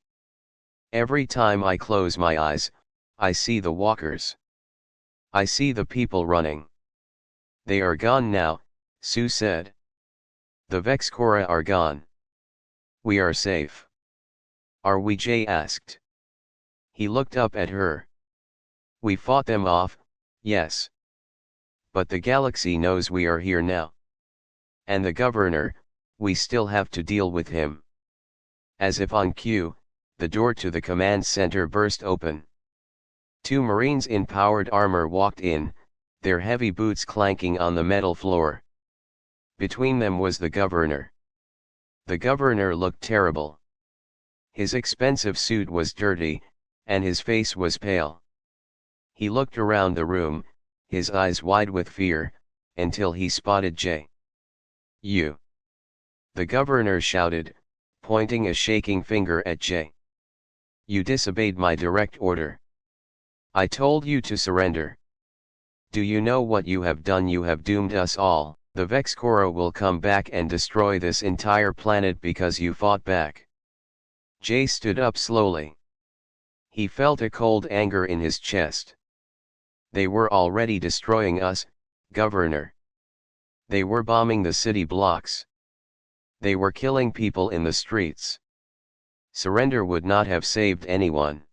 "Every time I close my eyes, I see the walkers. I see the people running." "They are gone now," Sue said. "The Vexcora are gone. We are safe." "Are we?" Jay asked. He looked up at her. "We fought them off, yes. But the galaxy knows we are here now. And the governor, we still have to deal with him." As if on cue, the door to the command center burst open. Two Marines in powered armor walked in, their heavy boots clanking on the metal floor. Between them was the governor. The governor looked terrible. His expensive suit was dirty, and his face was pale. He looked around the room, his eyes wide with fear, until he spotted Jay. "You!" the governor shouted, pointing a shaking finger at Jay. "You disobeyed my direct order. I told you to surrender. Do you know what you have done? You have doomed us all. The Vexcora will come back and destroy this entire planet because you fought back." Jay stood up slowly. He felt a cold anger in his chest. "They were already destroying us, Governor. They were bombing the city blocks. They were killing people in the streets. Surrender would not have saved anyone.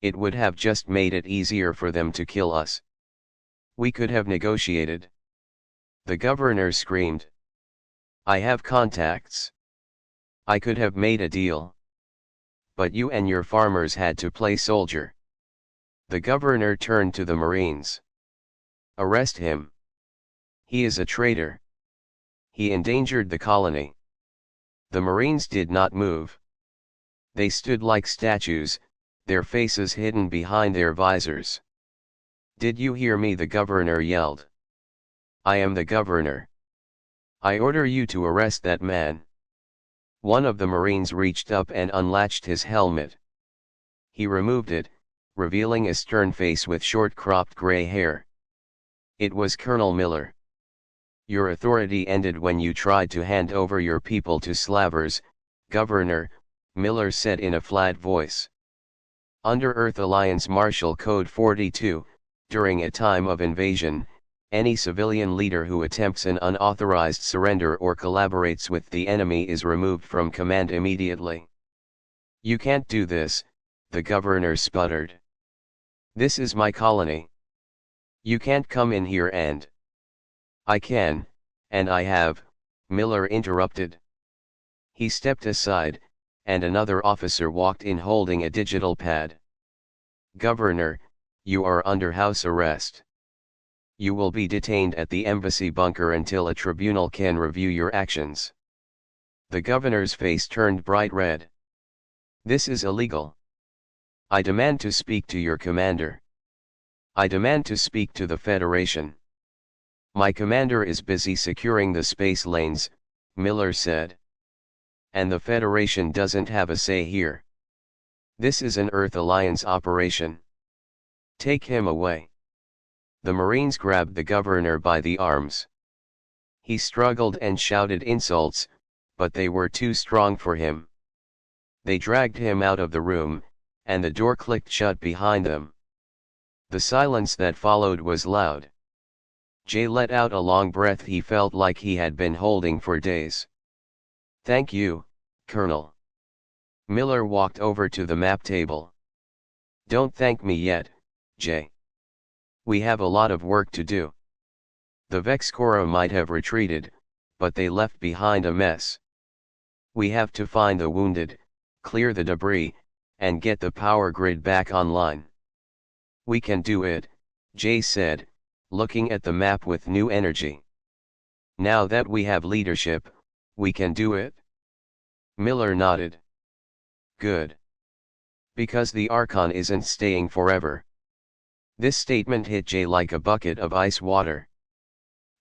It would have just made it easier for them to kill us. We could have negotiated." The governor screamed. "I have contacts. I could have made a deal. But you and your farmers had to play soldier." The governor turned to the Marines. "Arrest him. He is a traitor. He endangered the colony." The Marines did not move. They stood like statues, their faces hidden behind their visors. "Did you hear me?" the governor yelled. "I am the governor. I order you to arrest that man." One of the Marines reached up and unlatched his helmet. He removed it, revealing a stern face with short cropped gray hair. It was Colonel Miller. "Your authority ended when you tried to hand over your people to slavers, Governor," Miller said in a flat voice. "Under Earth Alliance Martial Code 42, during a time of invasion, any civilian leader who attempts an unauthorized surrender or collaborates with the enemy is removed from command immediately." "You can't do this," the governor sputtered. "This is my colony. You can't come in here and—" "I can, and I have," Miller interrupted. He stepped aside, and another officer walked in holding a digital pad. "Governor, you are under house arrest. You will be detained at the embassy bunker until a tribunal can review your actions." The governor's face turned bright red. "This is illegal. I demand to speak to your commander. I demand to speak to the Federation." "My commander is busy securing the space lanes," Miller said. "And the Federation doesn't have a say here. This is an Earth Alliance operation. Take him away." The Marines grabbed the governor by the arms. He struggled and shouted insults, but they were too strong for him. They dragged him out of the room, and the door clicked shut behind them. The silence that followed was loud. Jay let out a long breath he felt like he had been holding for days. "Thank you, Colonel." Miller walked over to the map table. "Don't thank me yet, Jay. We have a lot of work to do." The Vex Corps might have retreated, but they left behind a mess. "We have to find the wounded, clear the debris, and get the power grid back online." "We can do it," Jay said, looking at the map with new energy. "Now that we have leadership, we can do it?" Miller nodded. "Good. Because the Archon isn't staying forever." This statement hit Jay like a bucket of ice water.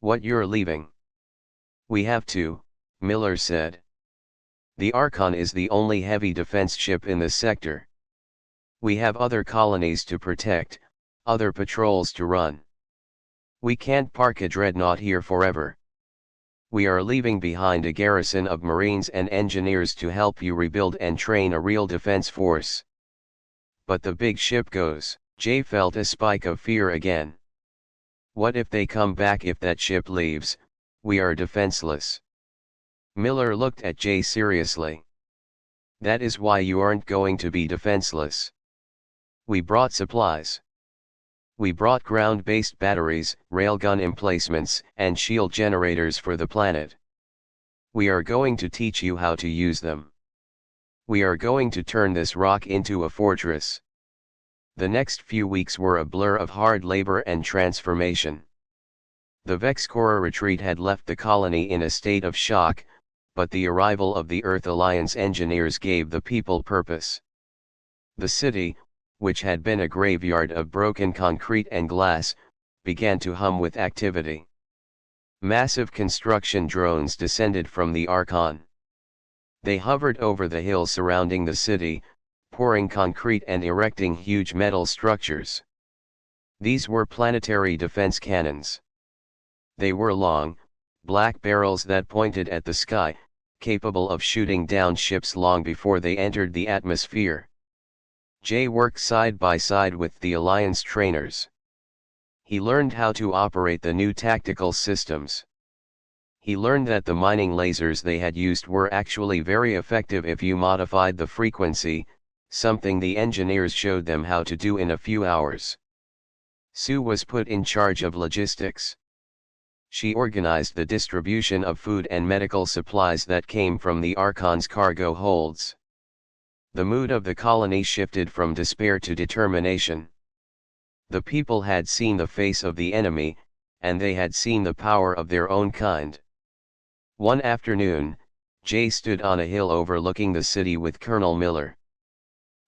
"What, you're leaving?" "We have to," Miller said. "The Archon is the only heavy defense ship in the sector. We have other colonies to protect, other patrols to run. We can't park a dreadnought here forever. We are leaving behind a garrison of Marines and engineers to help you rebuild and train a real defense force." "But the big ship goes." Jay felt a spike of fear again. "What if they come back? If that ship leaves, we are defenseless." Miller looked at Jay seriously. "That is why you aren't going to be defenseless. We brought supplies. We brought ground-based batteries, railgun emplacements, and shield generators for the planet. We are going to teach you how to use them. We are going to turn this rock into a fortress." The next few weeks were a blur of hard labor and transformation. The Vex Corps retreat had left the colony in a state of shock, but the arrival of the Earth Alliance engineers gave the people purpose. The city, which had been a graveyard of broken concrete and glass, began to hum with activity. Massive construction drones descended from the Archon. They hovered over the hills surrounding the city, pouring concrete and erecting huge metal structures. These were planetary defense cannons. They were long, black barrels that pointed at the sky, capable of shooting down ships long before they entered the atmosphere. Jay worked side by side with the Alliance trainers. He learned how to operate the new tactical systems. He learned that the mining lasers they had used were actually very effective if you modified the frequency, something the engineers showed them how to do in a few hours. Sue was put in charge of logistics. She organized the distribution of food and medical supplies that came from the Archon's cargo holds. The mood of the colony shifted from despair to determination. The people had seen the face of the enemy, and they had seen the power of their own kind. One afternoon, Jay stood on a hill overlooking the city with Colonel Miller.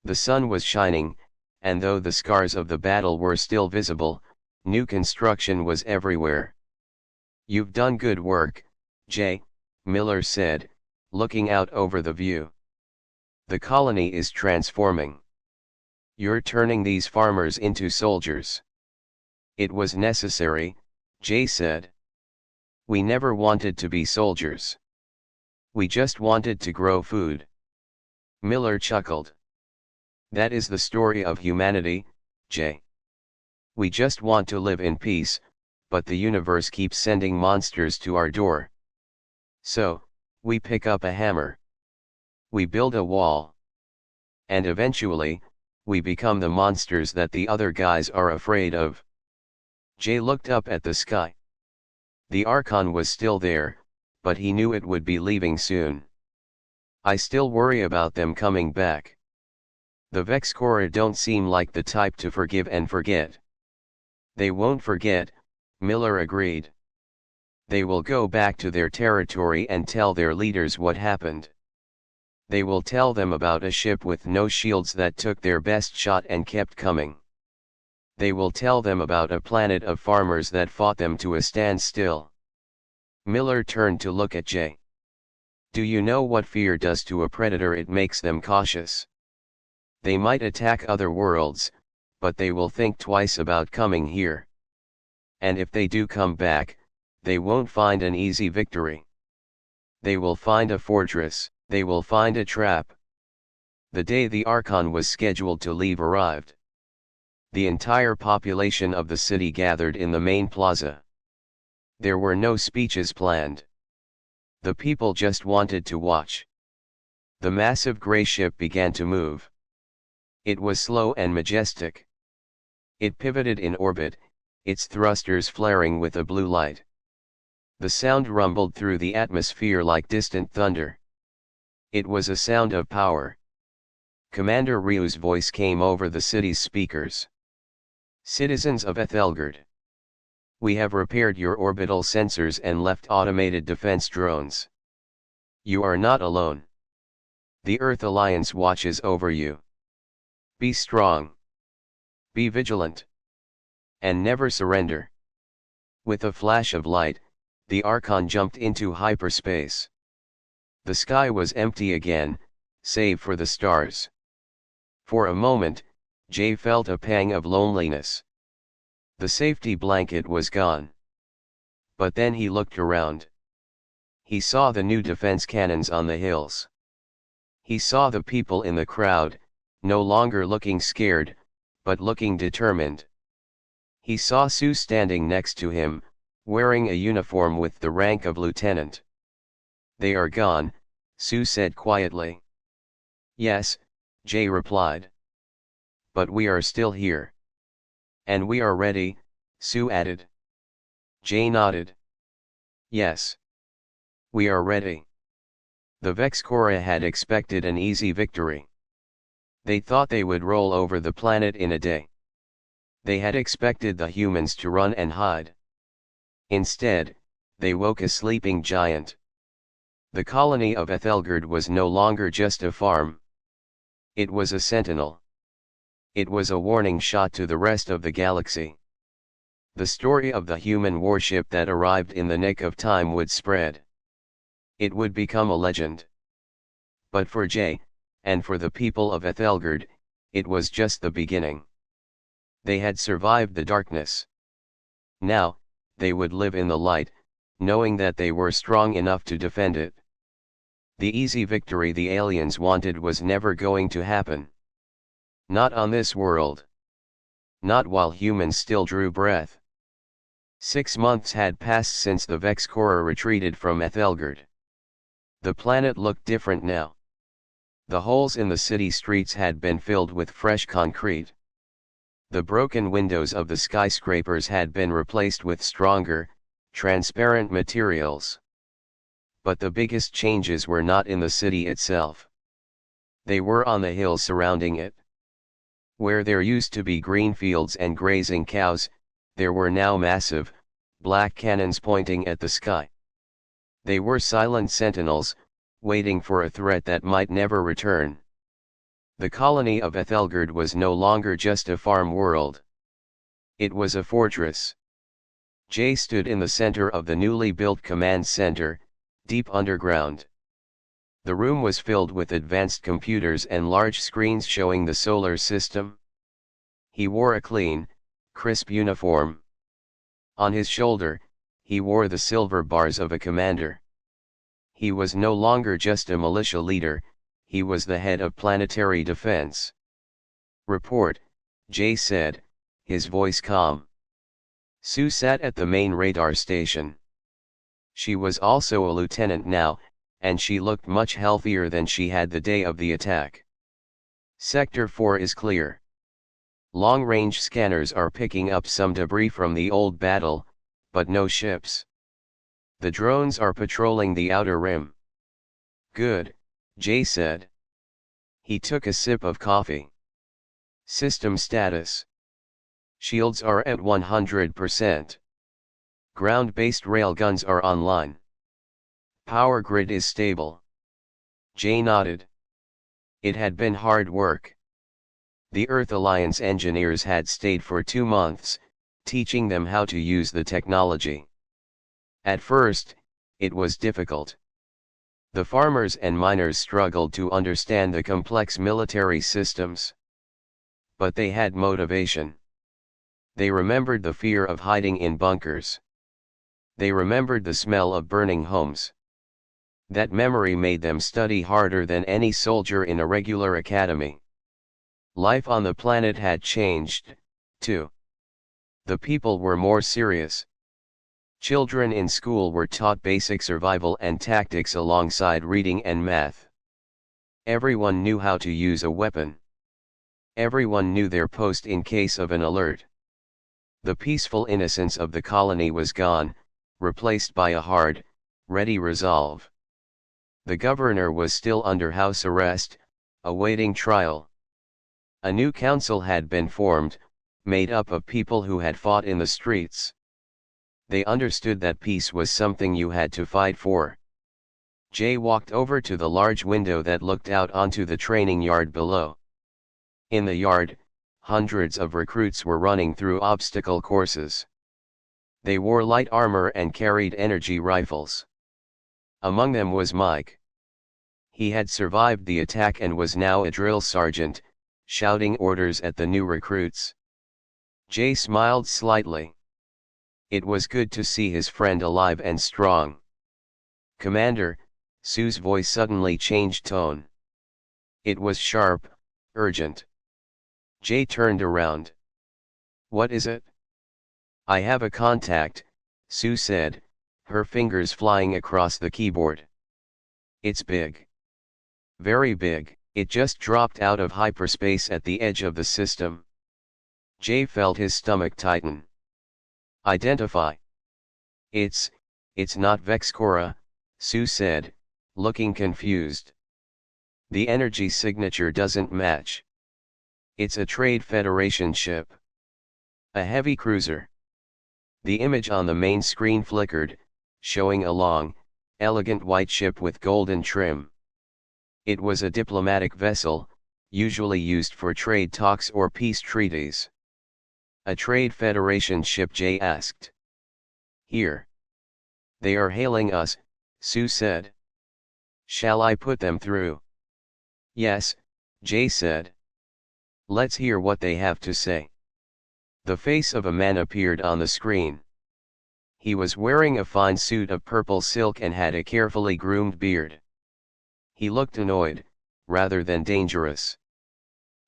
The sun was shining, and though the scars of the battle were still visible, new construction was everywhere. "You've done good work, Jay," Miller said, looking out over the view. "The colony is transforming. You're turning these farmers into soldiers." "It was necessary," Jay said. "We never wanted to be soldiers. We just wanted to grow food." Miller chuckled. "That is the story of humanity, Jay. We just want to live in peace, but the universe keeps sending monsters to our door. So, we pick up a hammer. We build a wall. And eventually, we become the monsters that the other guys are afraid of." Jay looked up at the sky. The Archon was still there, but he knew it would be leaving soon. "I still worry about them coming back. The Vex Corps don't seem like the type to forgive and forget." "They won't forget," Miller agreed. "They will go back to their territory and tell their leaders what happened. They will tell them about a ship with no shields that took their best shot and kept coming. They will tell them about a planet of farmers that fought them to a standstill." Miller turned to look at Jay. "Do you know what fear does to a predator? It makes them cautious. They might attack other worlds, but they will think twice about coming here. And if they do come back, they won't find an easy victory. They will find a fortress, they will find a trap. The day the Archon was scheduled to leave arrived. The entire population of the city gathered in the main plaza. There were no speeches planned. The people just wanted to watch. The massive gray ship began to move. It was slow and majestic. It pivoted in orbit, its thrusters flaring with a blue light. The sound rumbled through the atmosphere like distant thunder. It was a sound of power. Commander Ryu's voice came over the city's speakers. Citizens of Ethelgard. We have repaired your orbital sensors and left automated defense drones. You are not alone. The Earth Alliance watches over you. Be strong. Be vigilant. And never surrender. With a flash of light, the Archon jumped into hyperspace. The sky was empty again, save for the stars. For a moment, Jay felt a pang of loneliness. The safety blanket was gone. But then he looked around. He saw the new defense cannons on the hills. He saw the people in the crowd, no longer looking scared, but looking determined. He saw Sue standing next to him, wearing a uniform with the rank of lieutenant. They are gone, Sue said quietly. Yes, Jay replied. But we are still here. And we are ready, Sue added. Jay nodded. Yes. We are ready. The Vexcora had expected an easy victory. They thought they would roll over the planet in a day. They had expected the humans to run and hide. Instead, they woke a sleeping giant. The colony of Ethelgard was no longer just a farm. It was a sentinel. It was a warning shot to the rest of the galaxy. The story of the human warship that arrived in the nick of time would spread. It would become a legend. But for Jay, and for the people of Ethelgard, it was just the beginning. They had survived the darkness. Now, they would live in the light, knowing that they were strong enough to defend it. The easy victory the aliens wanted was never going to happen. Not on this world. Not while humans still drew breath. 6 months had passed since the Vexcora retreated from Ethelgard. The planet looked different now. The holes in the city streets had been filled with fresh concrete. The broken windows of the skyscrapers had been replaced with stronger, transparent materials. But the biggest changes were not in the city itself. They were on the hills surrounding it. Where there used to be green fields and grazing cows, there were now massive, black cannons pointing at the sky. They were silent sentinels, waiting for a threat that might never return. The colony of Ethelgard was no longer just a farm world. It was a fortress. Jay stood in the center of the newly built command center, deep underground. The room was filled with advanced computers and large screens showing the solar system. He wore a clean, crisp uniform. On his shoulder, he wore the silver bars of a commander. He was no longer just a militia leader, he was the head of planetary defense. Report, Jay said, his voice calm. Sue sat at the main radar station. She was also a lieutenant now, and she looked much healthier than she had the day of the attack. Sector 4 is clear. Long-range scanners are picking up some debris from the old battle, but no ships. The drones are patrolling the outer rim. Good, Jay said. He took a sip of coffee. System status. Shields are at 100%. Ground-based railguns are online. Power grid is stable. Jay nodded. It had been hard work. The Earth Alliance engineers had stayed for 2 months, teaching them how to use the technology. At first, it was difficult. The farmers and miners struggled to understand the complex military systems. But they had motivation. They remembered the fear of hiding in bunkers. They remembered the smell of burning homes. That memory made them study harder than any soldier in a regular academy. Life on the planet had changed, too. The people were more serious. Children in school were taught basic survival and tactics alongside reading and math. Everyone knew how to use a weapon. Everyone knew their post in case of an alert. The peaceful innocence of the colony was gone, replaced by a hard, ready resolve. The governor was still under house arrest, awaiting trial. A new council had been formed, made up of people who had fought in the streets. They understood that peace was something you had to fight for. Jay walked over to the large window that looked out onto the training yard below. In the yard, hundreds of recruits were running through obstacle courses. They wore light armor and carried energy rifles. Among them was Mike. He had survived the attack and was now a drill sergeant, shouting orders at the new recruits. Jay smiled slightly. It was good to see his friend alive and strong. "Commander," Sue's voice suddenly changed tone. It was sharp, urgent. Jay turned around. "What is it?" "I have a contact," Sue said, her fingers flying across the keyboard. "It's big. Very big." It just dropped out of hyperspace at the edge of the system. Jay felt his stomach tighten. "Identify." It's not Vexcora," Sue said, looking confused. "The energy signature doesn't match. It's a Trade Federation ship. A heavy cruiser." The image on the main screen flickered, showing a long, elegant white ship with golden trim. It was a diplomatic vessel, usually used for trade talks or peace treaties. "A Trade Federation ship?" Jay asked. "Here. They are hailing us," Sue said. "Shall I put them through?" "Yes," Jay said. "Let's hear what they have to say." The face of a man appeared on the screen. He was wearing a fine suit of purple silk and had a carefully groomed beard. He looked annoyed, rather than dangerous.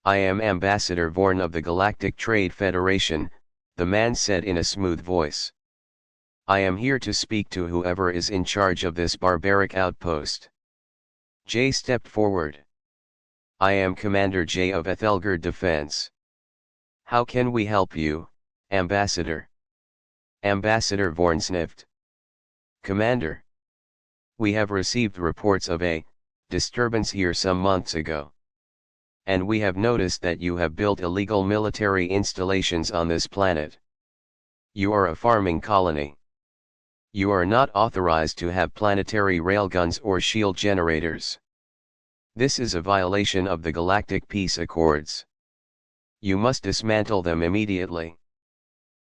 "I am Ambassador Vorn of the Galactic Trade Federation," the man said in a smooth voice. "I am here to speak to whoever is in charge of this barbaric outpost." Jay stepped forward. "I am Commander Jay of Ethelgard Defense. How can we help you, Ambassador?" Ambassador Vorn sniffed. "Commander, we have received reports of a disturbance here some months ago. And we have noticed that you have built illegal military installations on this planet. You are a farming colony. You are not authorized to have planetary railguns or shield generators. This is a violation of the Galactic Peace Accords. You must dismantle them immediately."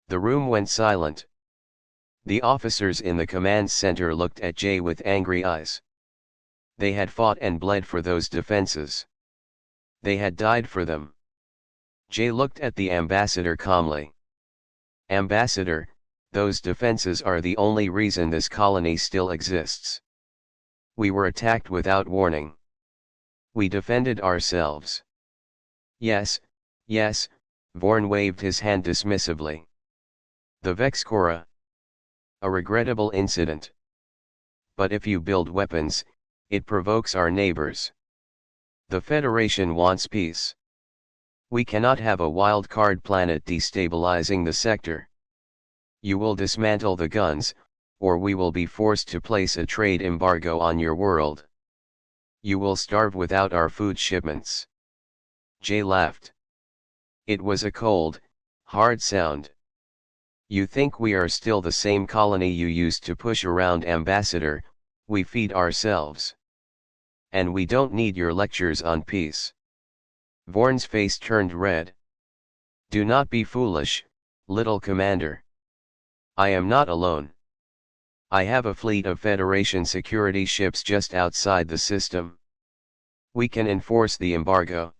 The room went silent. The officers in the command center looked at Jay with angry eyes. They had fought and bled for those defenses. They had died for them. Jay looked at the ambassador calmly. "Ambassador, those defenses are the only reason this colony still exists. We were attacked without warning. We defended ourselves." Yes, Vorn waved his hand dismissively. "The Vexcora. A regrettable incident. But if you build weapons, it provokes our neighbors. The Federation wants peace. We cannot have a wild card planet destabilizing the sector. You will dismantle the guns, or we will be forced to place a trade embargo on your world. You will starve without our food shipments." Jay laughed. It was a cold, hard sound. "You think we are still the same colony you used to push around, Ambassador? We feed ourselves. And we don't need your lectures on peace." Vorn's face turned red. "Do not be foolish, little commander. I am not alone. I have a fleet of Federation security ships just outside the system. We can enforce the embargo."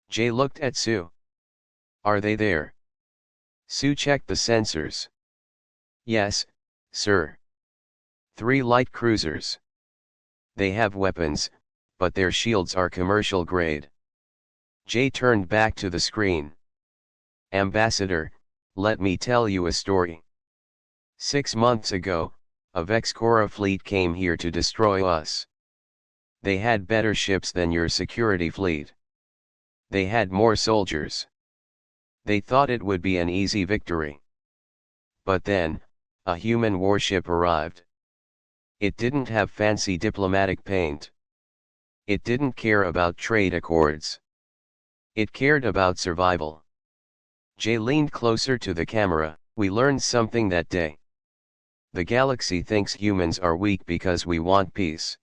Jay looked at Sue. "Are they there?" Sue checked the sensors. Yes, sir. 3 light cruisers. They have weapons, but their shields are commercial grade. Jay turned back to the screen. Ambassador, let me tell you a story. 6 months ago, a Vexcora fleet came here to destroy us. They had better ships than your security fleet. They had more soldiers. They thought it would be an easy victory. But then, a human warship arrived. It didn't have fancy diplomatic paint. It didn't care about trade accords. It cared about survival. Jay leaned closer to the camera. We learned something that day. The galaxy thinks humans are weak because we want peace.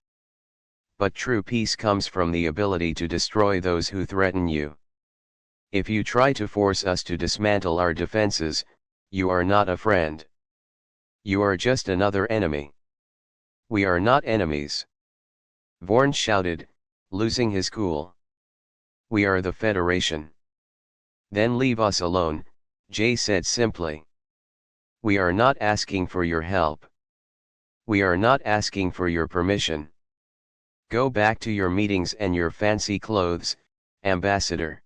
But true peace comes from the ability to destroy those who threaten you. If you try to force us to dismantle our defenses, you are not a friend. You are just another enemy. We are not enemies. Vorn shouted, losing his cool. We are the Federation. Then leave us alone, Jay said simply. We are not asking for your help. We are not asking for your permission. Go back to your meetings and your fancy clothes, Ambassador.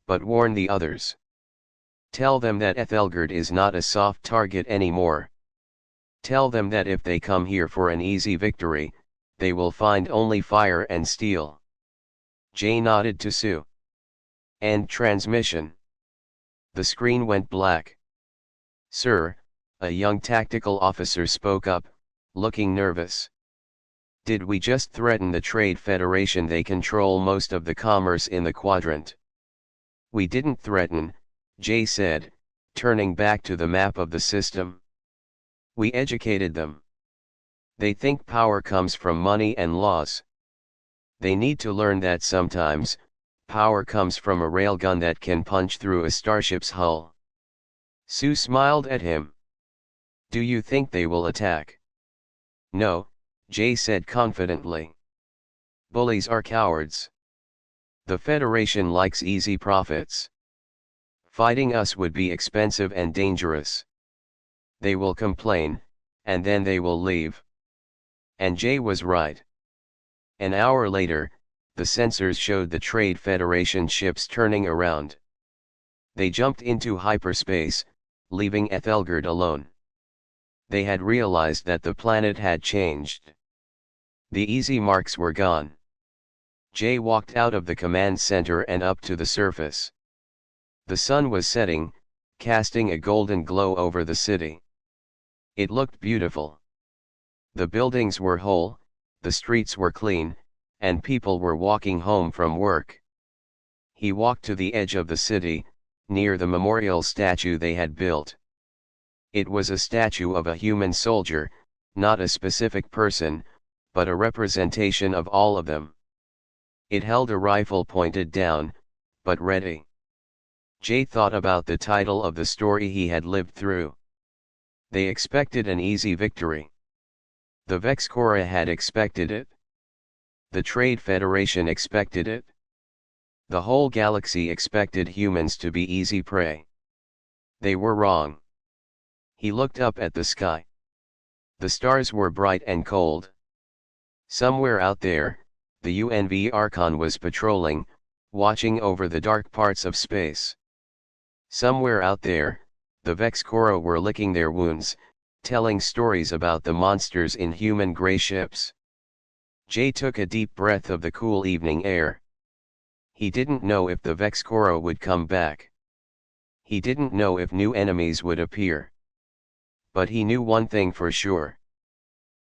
But warn the others. Tell them that Ethelgerd is not a soft target anymore. Tell them that if they come here for an easy victory, they will find only fire and steel. Jay nodded to Sue. End transmission. The screen went black. Sir, a young tactical officer spoke up, looking nervous. Did we just threaten the Trade Federation? They control most of the commerce in the quadrant. We didn't threaten, Jay said, turning back to the map of the system. We educated them. They think power comes from money and laws. They need to learn that sometimes, power comes from a railgun that can punch through a starship's hull. Sue smiled at him. Do you think they will attack? No, Jay said confidently. Bullies are cowards. The Federation likes easy profits. Fighting us would be expensive and dangerous. They will complain, and then they will leave. And Jay was right. An hour later, the sensors showed the Trade Federation ships turning around. They jumped into hyperspace, leaving Ethelgerd alone. They had realized that the planet had changed. The easy marks were gone. Jay walked out of the command center and up to the surface. The sun was setting, casting a golden glow over the city. It looked beautiful. The buildings were whole, the streets were clean, and people were walking home from work. He walked to the edge of the city, near the memorial statue they had built. It was a statue of a human soldier, not a specific person, but a representation of all of them. It held a rifle pointed down, but ready. Jay thought about the title of the story he had lived through. They expected an easy victory. The Vexcora had expected it. The Trade Federation expected it. The whole galaxy expected humans to be easy prey. They were wrong. He looked up at the sky. The stars were bright and cold. Somewhere out there, the UNV Archon was patrolling, watching over the dark parts of space. Somewhere out there, the Vexcora were licking their wounds, telling stories about the monsters in human gray ships. Jay took a deep breath of the cool evening air. He didn't know if the Vexcora would come back. He didn't know if new enemies would appear. But he knew one thing for sure.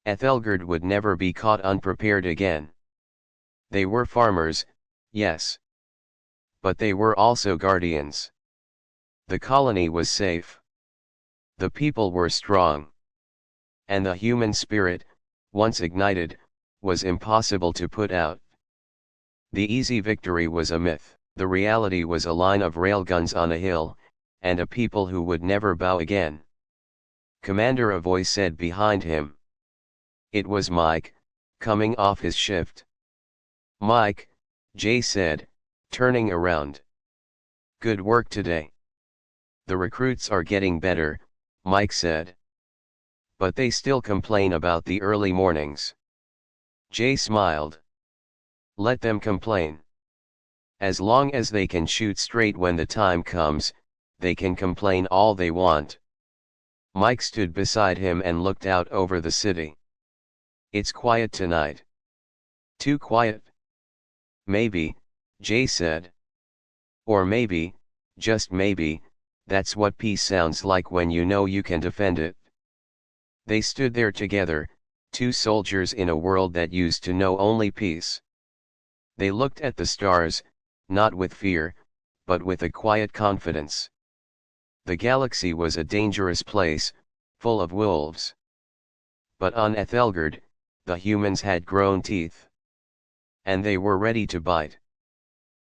Ethelgerd would never be caught unprepared again. They were farmers, yes. But they were also guardians. The colony was safe. The people were strong. And the human spirit, once ignited, was impossible to put out. The easy victory was a myth. The reality was a line of railguns on a hill, and a people who would never bow again. Commander, a voice said behind him. It was Mike, coming off his shift. Mike, Jay said, turning around. Good work today. The recruits are getting better, Mike said. But they still complain about the early mornings. Jay smiled. Let them complain. As long as they can shoot straight when the time comes, they can complain all they want. Mike stood beside him and looked out over the city. It's quiet tonight. Too quiet? Maybe, Jay said. Or maybe, just maybe, that's what peace sounds like when you know you can defend it. They stood there together, two soldiers in a world that used to know only peace. They looked at the stars, not with fear, but with a quiet confidence. The galaxy was a dangerous place, full of wolves. But on Ethelgard, the humans had grown teeth. And they were ready to bite.